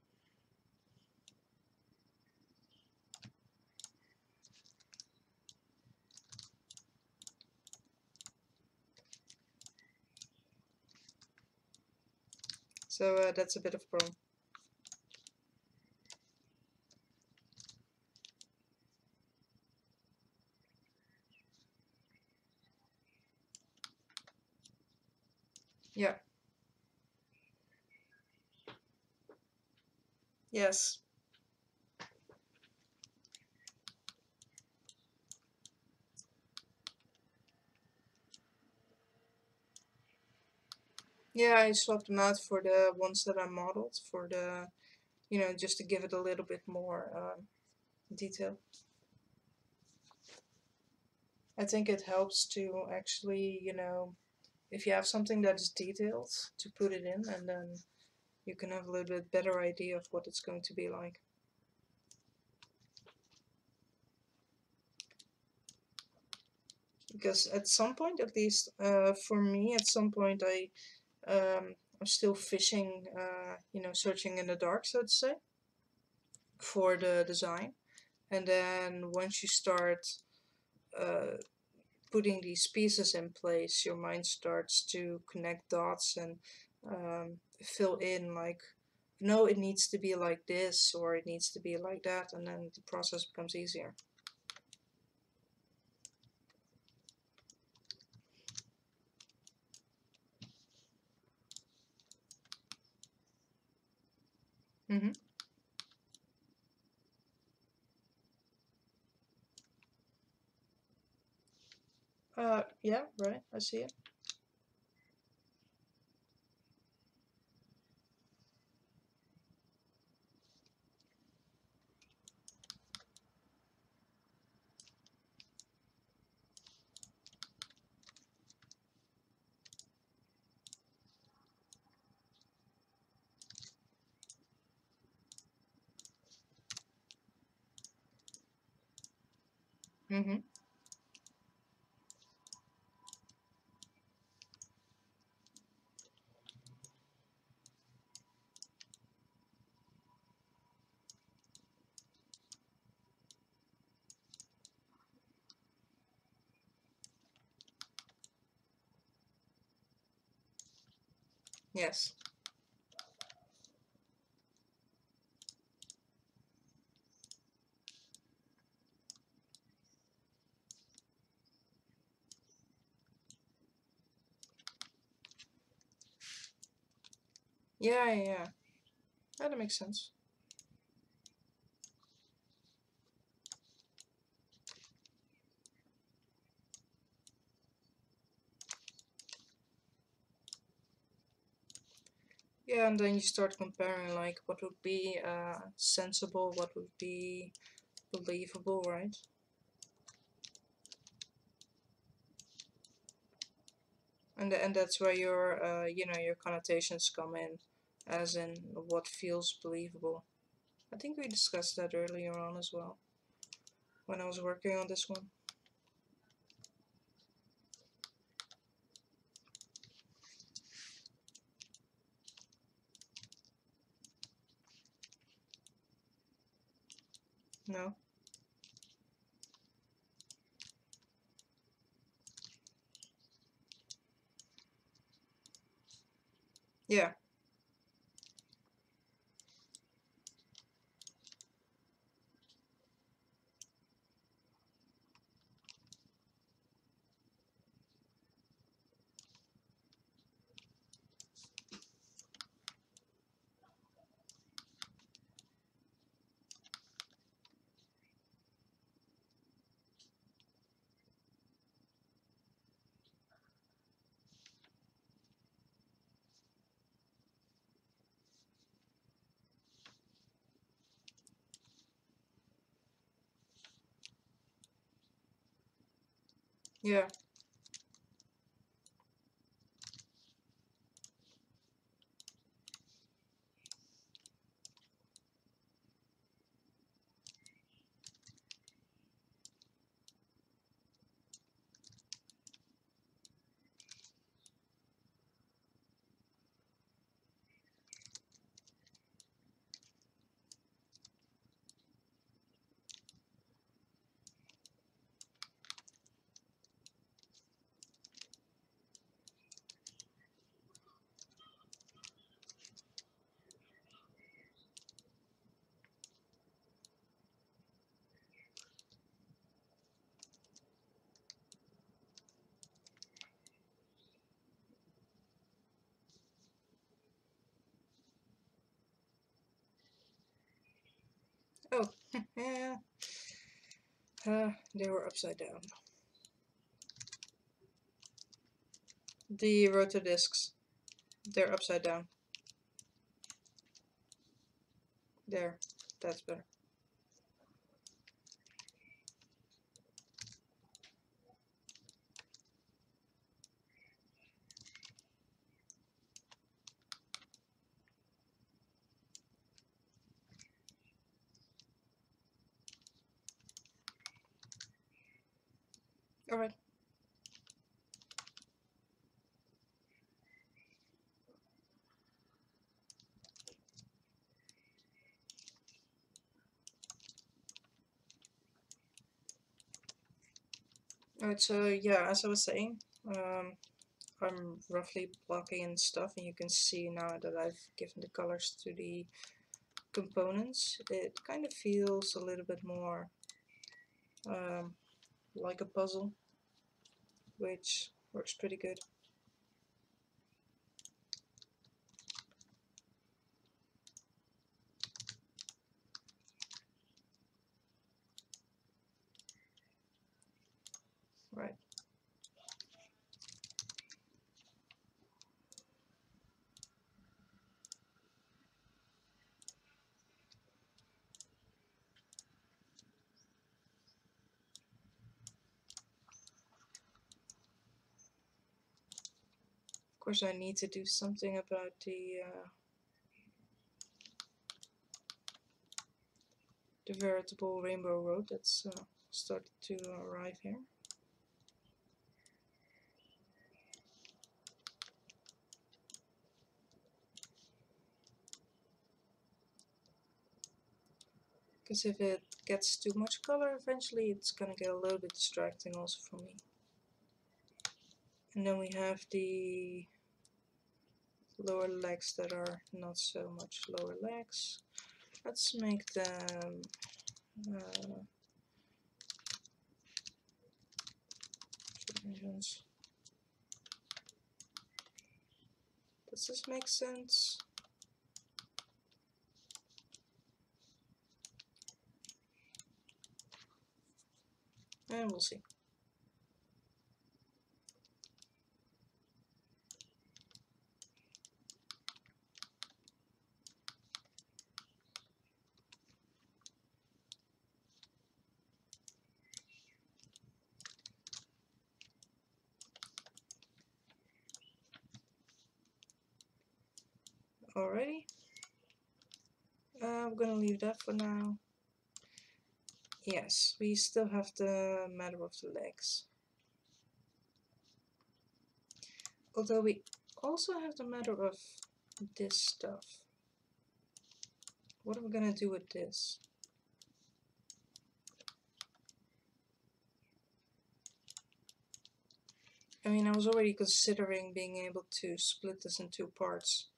So that's a bit of a problem. Yeah. Yes. Yeah, I swapped them out for the ones that I modeled for the, just to give it a little bit more detail. I think it helps to actually, if you have something that is detailed, to put it in, and then you can have a little bit better idea of what it's going to be like. Because at some point, at least for me, at some point I'm still fishing, searching in the dark, so to say, for the design. And then once you start uh, putting these pieces in place, your mind starts to connect dots and fill in like, no, it needs to be like this or it needs to be like that, and then the process becomes easier. Mm-hmm. Yeah, right, I see it. Mm-hmm. Yes. Yeah, yeah, yeah. That makes sense. Yeah, and then you start comparing like what would be sensible, what would be believable, right? And that's where your your connotations come in, as in what feels believable. I think we discussed that earlier on as well when I was working on this one. No? Yeah. Yeah. Oh, yeah. They were upside down. The rotor discs, they're upside down. There, that's better. Alright. Alright, so yeah, as I was saying, I'm roughly blocking and stuff, and you can see now that I've given the colors to the components. It kind of feels a little bit more like a puzzle, which works pretty good. Right. Of course, I need to do something about the veritable rainbow road that's started to arrive here. Because if it gets too much color, eventually it's gonna get a little bit distracting also for me. And then we have the lower legs that are not so much lower legs. Let's make them dimensions. Does this make sense? And we'll see. Alrighty. I'm gonna leave that for now. Yes, we still have the matter of the legs. Although we also have the matter of this stuff. What are we gonna do with this? I mean, I was already considering being able to split this in two parts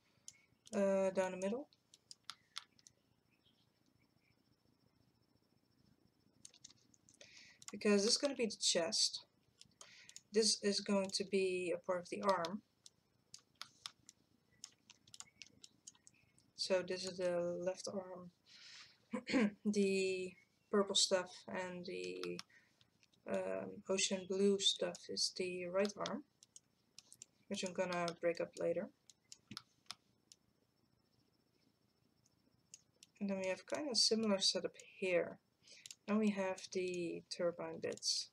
down the middle. Because this is going to be the chest. This is going to be a part of the arm. So this is the left arm. The purple stuff and the ocean blue stuff is the right arm, which I'm gonna break up later. And then we have kind of a similar setup here. And we have the turbine bits.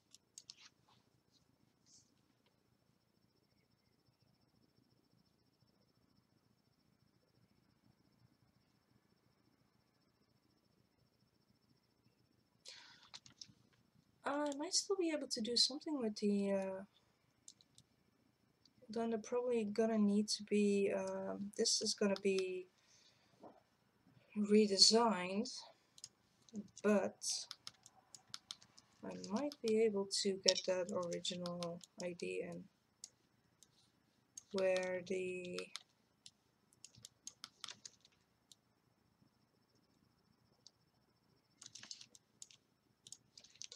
I might still be able to do something with the then they're probably gonna need to be this is gonna be redesigned, but I might be able to get that original idea in where the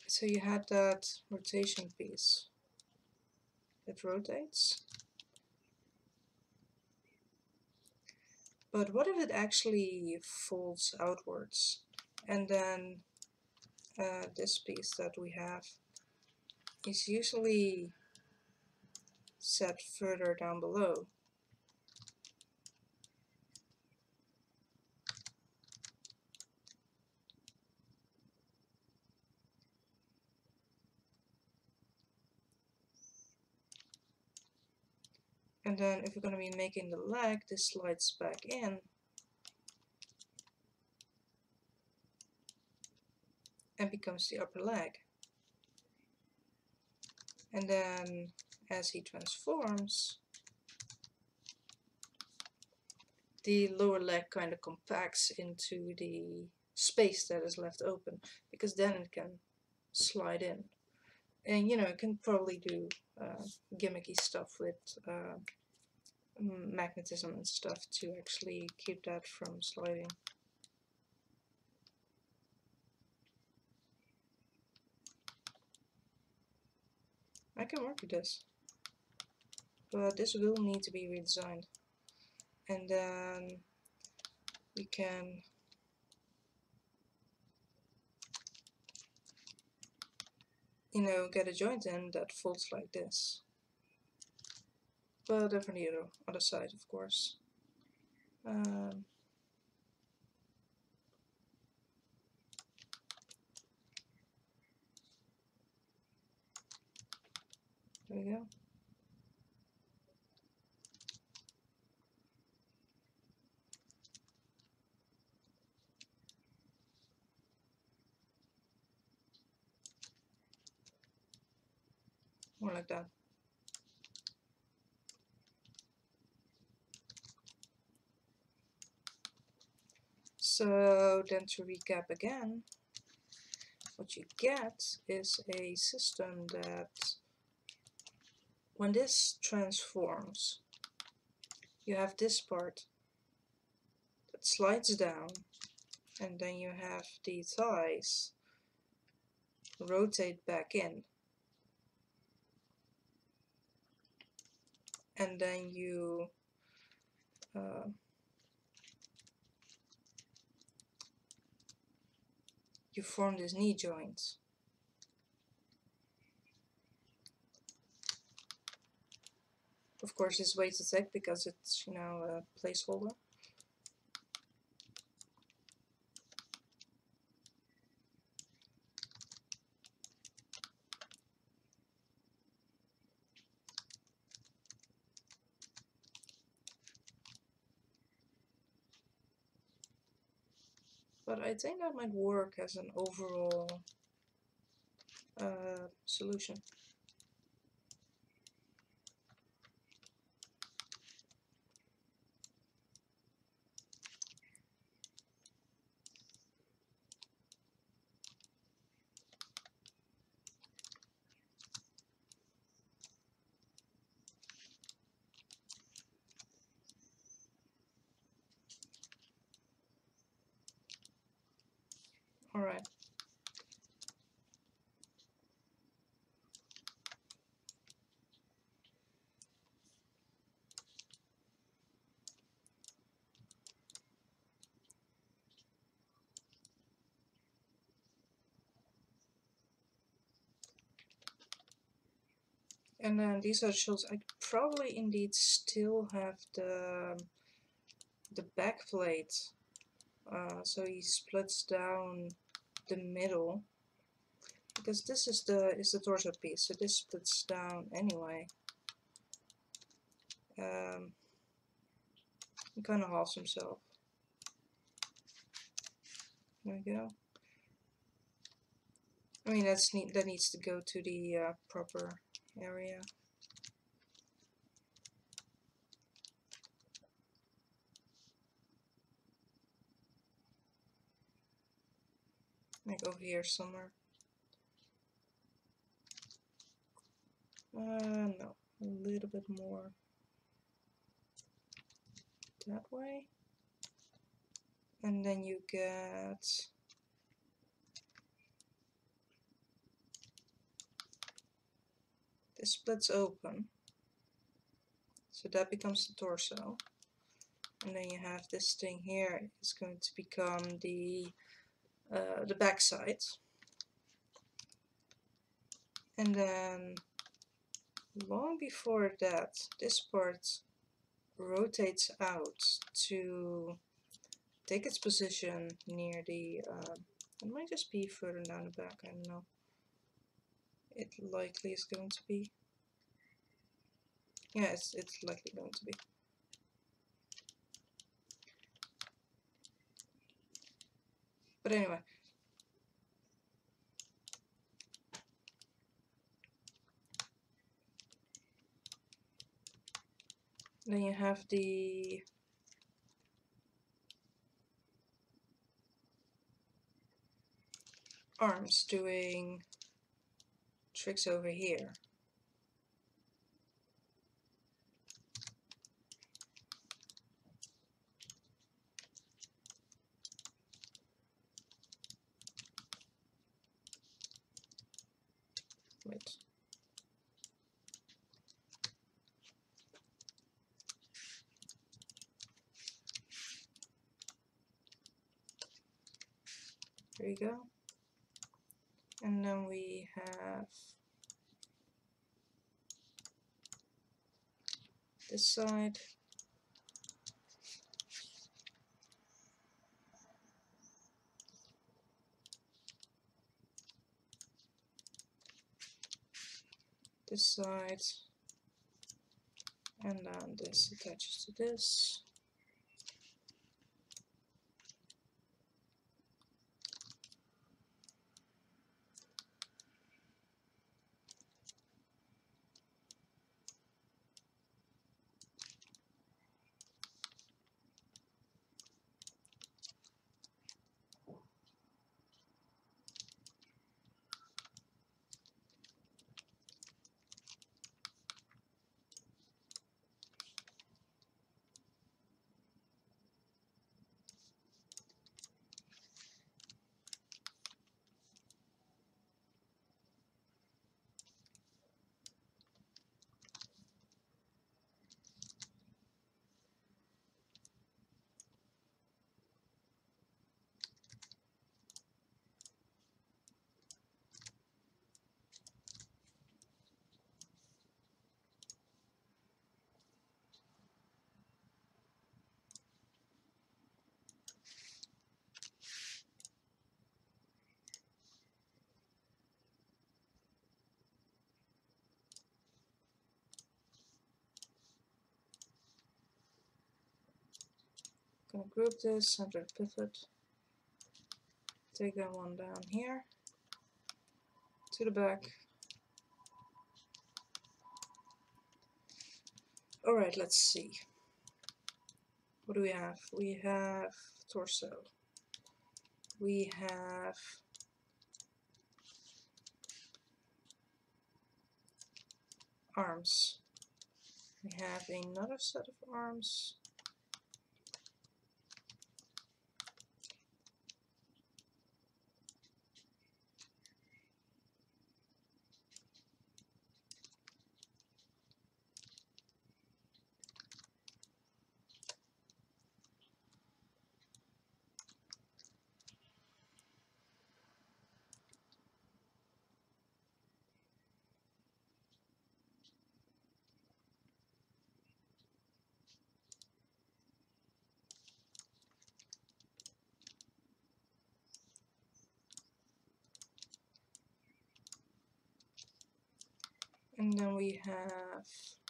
so you had that rotation piece that rotates, but what if it actually folds outwards? and then this piece that we have is usually set further down below. And then if we're going to be making the leg, this slides back in and becomes the upper leg. And then as he transforms, the lower leg kind of compacts into the space that is left open, because then it can slide in. And you know, it can probably do gimmicky stuff with magnetism and stuff to actually keep that from sliding. I can work with this, but this will need to be redesigned. And then we can get a joint in that folds like this, but then from the other side, of course. There we go. More like that. So then to recap again, what you get is a system that when this transforms, you have this part that slides down, and then you have the thighs rotate back in, and then you form this knee joint. Of course, it's way too thick because it's a placeholder. But I think that might work as an overall solution. Alright. And then these are the shoulders. I probably indeed still have the back plate, so he splits down the middle, because this is the torso piece, so this splits down anyway. He kind of halves himself. There we go. I mean, that needs to go to the proper area. Like over here somewhere. No, a little bit more that way. And then you get this splits open, so that becomes the torso. And then you have this thing here, it's going to become the the back side. And then long before that, this part rotates out to take its position near the, it might just be further down the back, I don't know. It likely is going to be. Yeah, it's likely going to be. But anyway. Then you have the arms doing tricks over here. Wait. There you go. And then we have this side. This side. And then this attaches to this. Gonna group this, center pivot, take that one down here to the back. Alright, let's see. What do we have? We have torso. We have arms. We have another set of arms. And then we have, let's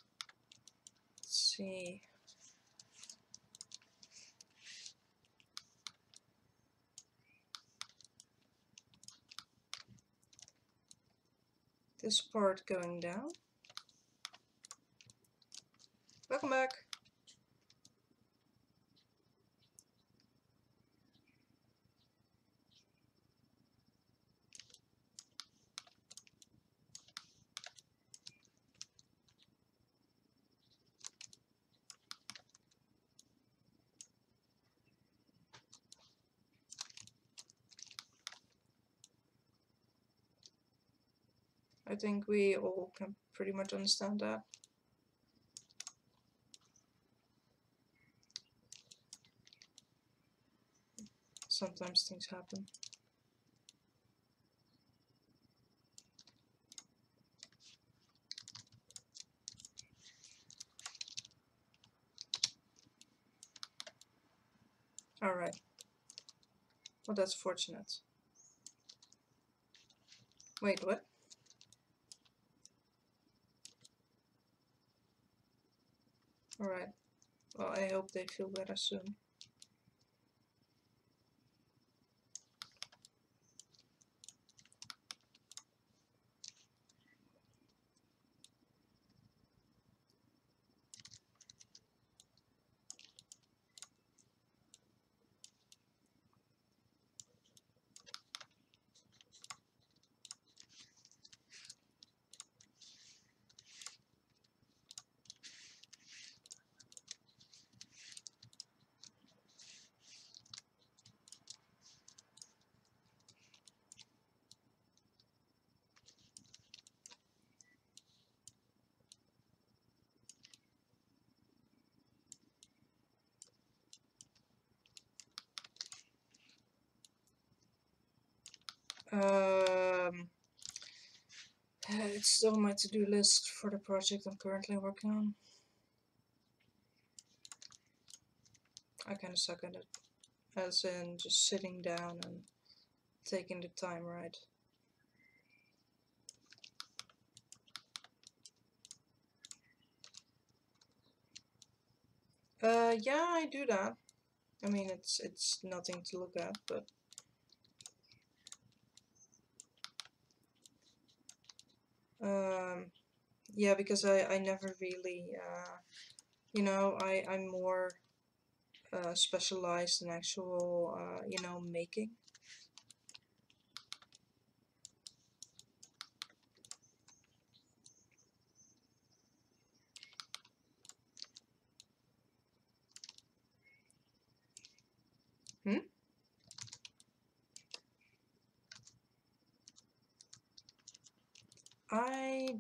see, this part going down. Welcome back. I think we all can pretty much understand that. Sometimes things happen. Well, that's fortunate. Wait, what? Alright. Well, I hope they feel better soon. It's still on my to-do list for the project I'm currently working on. I kinda suck at it. As in just sitting down and taking the time, right? Yeah, I do that. I mean, it's nothing to look at, but yeah, because I never really, you know, I'm more specialized in actual, you know, making. Hmm? I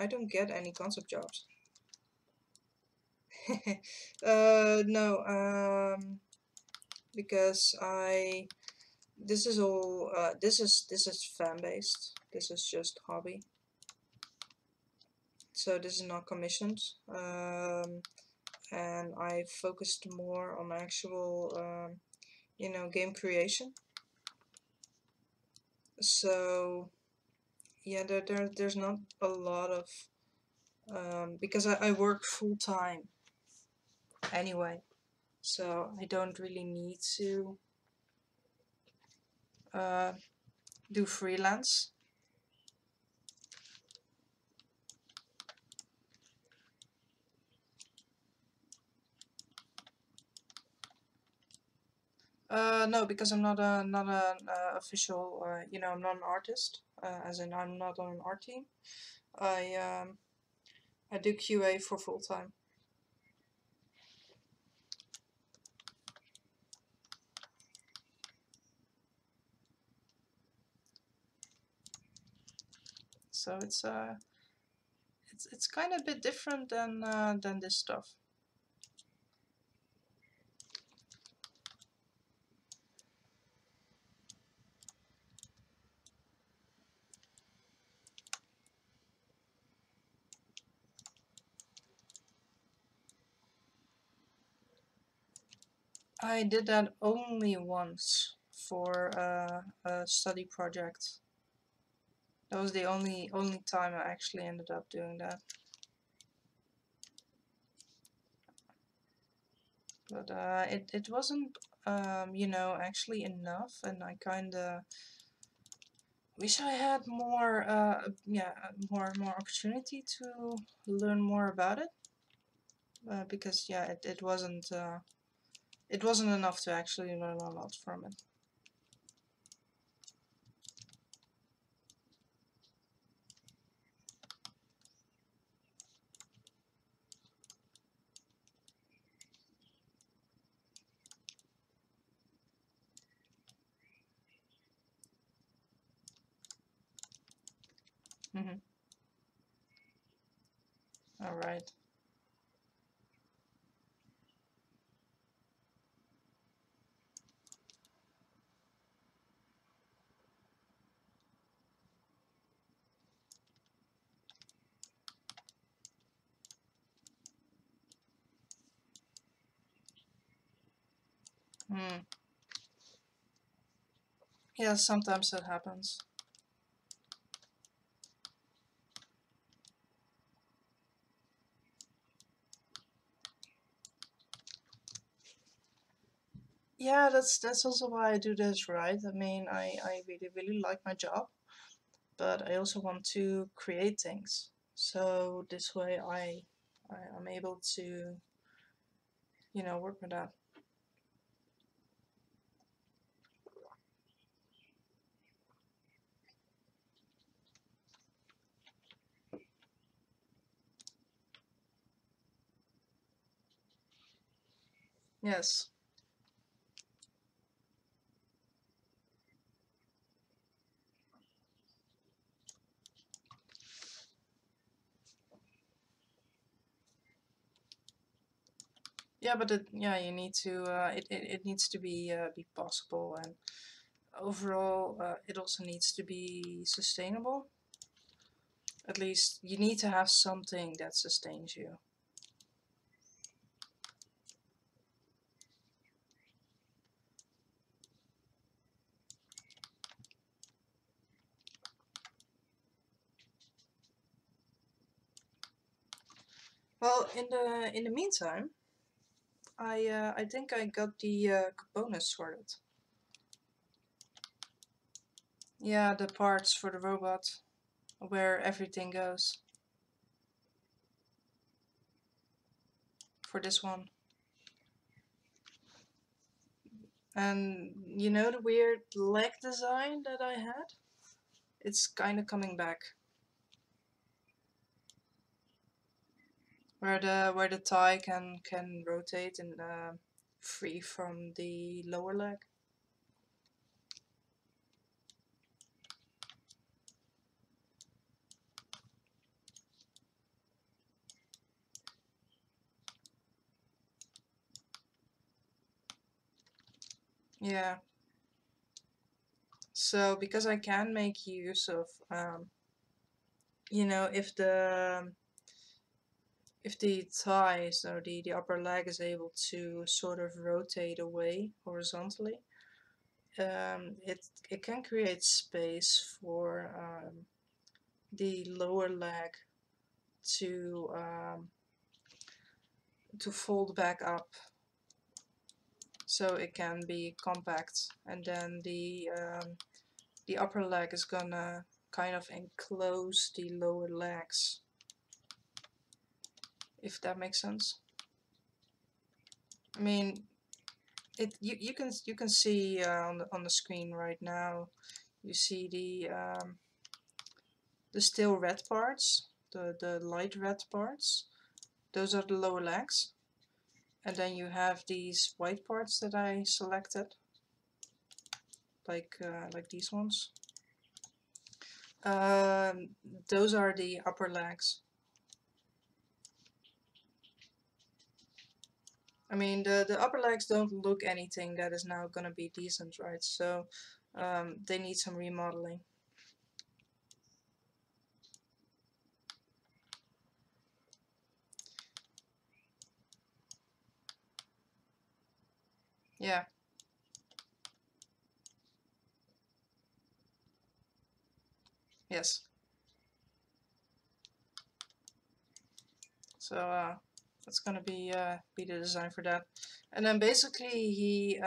don't get any concept jobs. No, because this is all, this is fan based. This is just hobby. So this is not commissioned. And I focused more on actual, you know, game creation. So yeah, there's not a lot of, because I work full time anyway, so I don't really need to do freelance. No, because I'm not a official, you know, I'm not an artist, as in I'm not on an art team. I I do QA for full time. So it's kind of a bit different than this stuff. I did that only once for a study project. That was the only time I actually ended up doing that. But it wasn't, you know, actually enough, and I kind of wish I had more, yeah, more opportunity to learn more about it. Because yeah, it wasn't enough to actually learn a lot from it. Mm-hmm. All right. Mm. Yeah, sometimes that happens. Yeah, that's also why I do this, right? I mean, I really like my job, but I also want to create things. So this way I'm able to, work with that. Yes. Yeah, but you need to it needs to be possible, and overall it also needs to be sustainable. At least you need to have something that sustains you. Well, in the meantime, I think I got the components sorted. Yeah, the parts for the robot, where everything goes for this one. And you know the weird leg design that I had? It's kind of coming back. Where the thigh can rotate and free from the lower leg. Yeah. So because I can make use of if the thigh, so the upper leg is able to sort of rotate away horizontally, it can create space for the lower leg to fold back up, so it can be compact, and then the upper leg is gonna kind of enclose the lower legs, if that makes sense. I mean, you can see on the screen right now. You see the still red parts, the light red parts. Those are the lower legs, and then you have these white parts that I selected, like these ones. Um, those are the upper legs. I mean, the upper legs don't look anything that is now gonna be decent, right? So they need some remodeling. Yeah, yes. So that's gonna be the design for that. And then basically he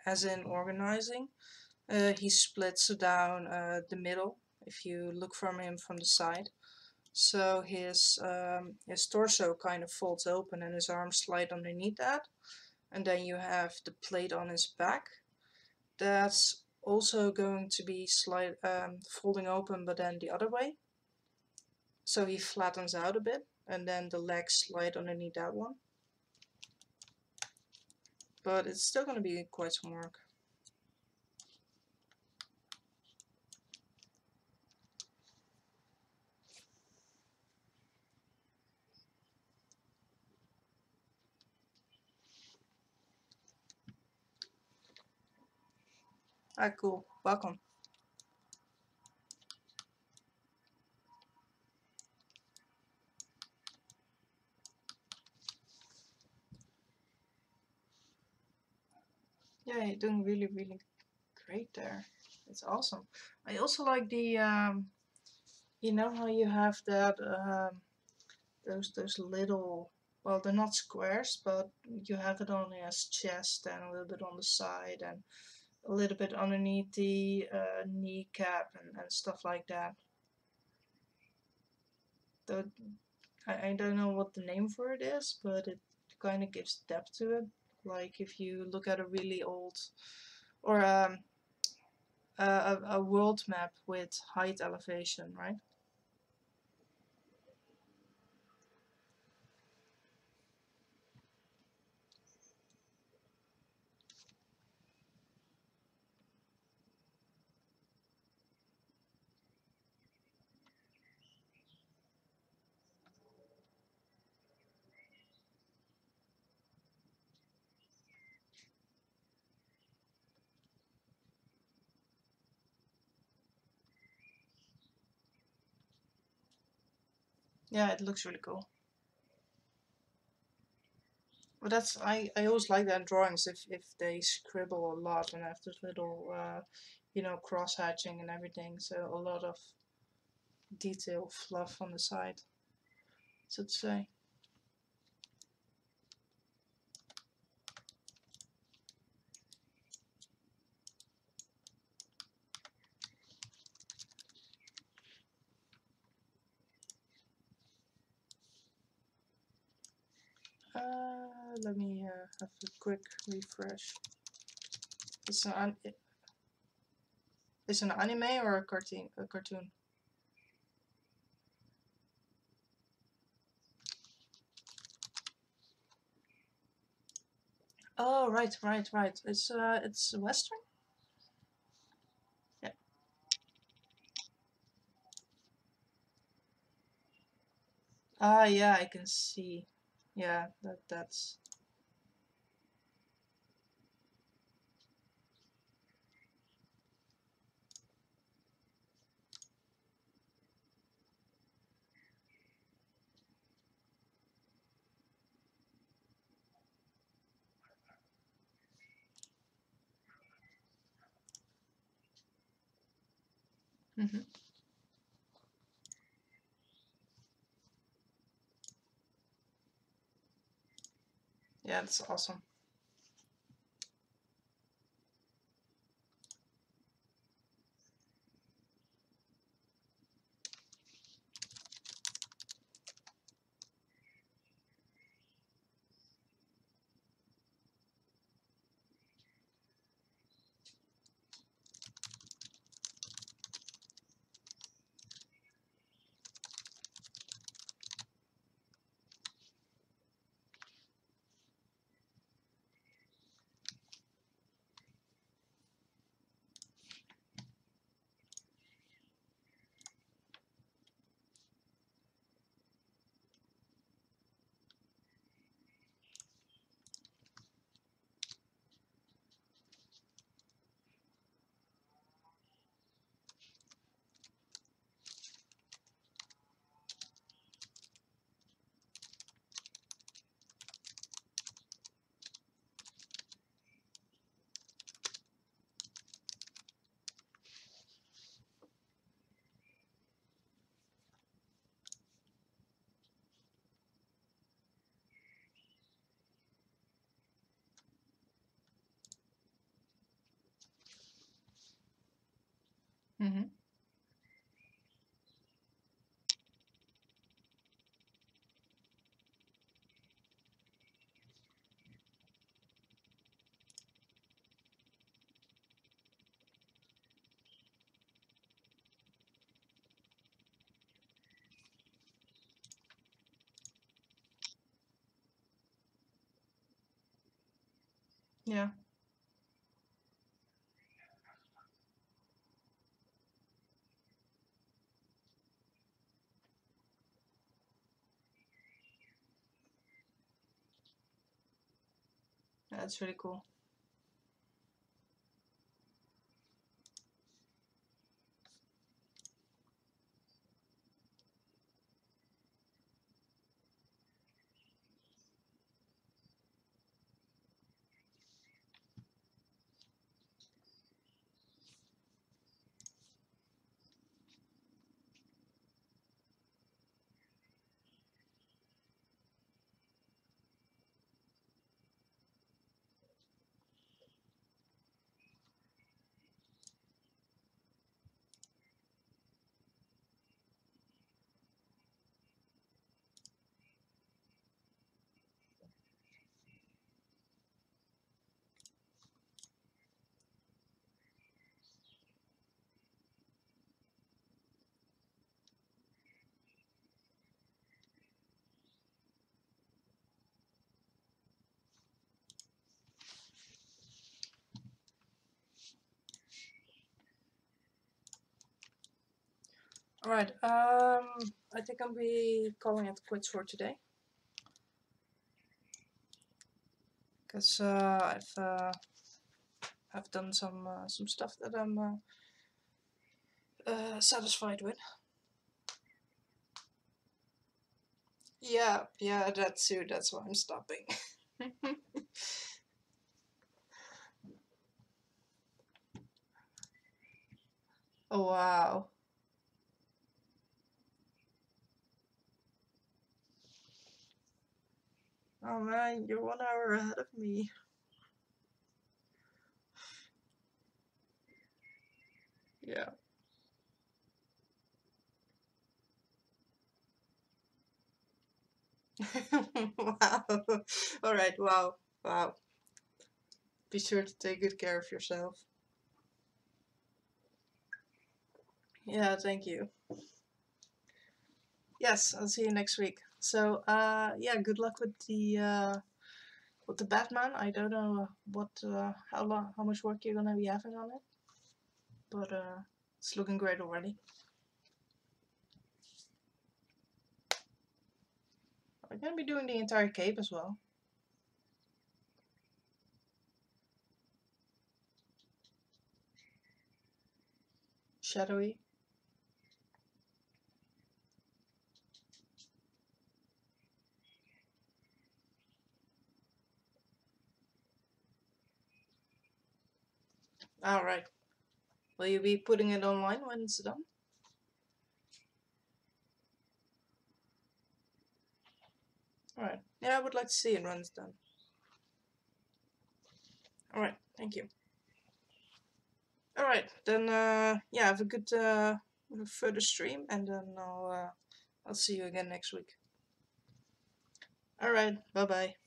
as in organizing, he splits down the middle if you look from him from the side. So his torso kind of folds open and his arms slide underneath that. And then you have the plate on his back. That's also going to be folding open, but then the other way. So he flattens out a bit, and then the legs slide underneath that one. But it's still going to be quite some work. Ah, cool. Welcome. Yeah, doing really, really great there. It's awesome. I also like the you know how you have that those little, well, they're not squares, but you have it on his chest and a little bit on the side and a little bit underneath the kneecap and stuff like that. Though I don't know what the name for it is, but it kind of gives depth to it. Like if you look at a really old or a world map with height elevation, right? Yeah, it looks really cool. But that's I always like that in drawings if they scribble a lot and have this little you know, cross hatching and everything, so a lot of detail fluff on the side, so to say. Let me have a quick refresh. It's it's an anime or a cartoon? A cartoon. Oh, right, right, right. It's Western. Yeah. Ah, yeah, I can see. Yeah, that's. Mhm. Yeah, that's awesome. Mhm. Yeah, that's really cool. Alright, I think I'll be calling it quits for today. Because I've done some stuff that I'm satisfied with. Yeah, that too, that's why I'm stopping. Oh wow. Oh man, you're 1 hour ahead of me. Yeah. Wow. Alright, wow. Wow. Be sure to take good care of yourself. Yeah, thank you. Yes, I'll see you next week. So, yeah, good luck with the Batman. I don't know how much work you're gonna be having on it, but it's looking great already. I'm gonna be doing the entire cape as well. Shadowy. Alright. Will you be putting it online when it's done? Alright. Yeah, I would like to see it when it's done. Alright, thank you. Alright, then yeah, have a good further stream, and then I'll see you again next week. Alright, bye bye.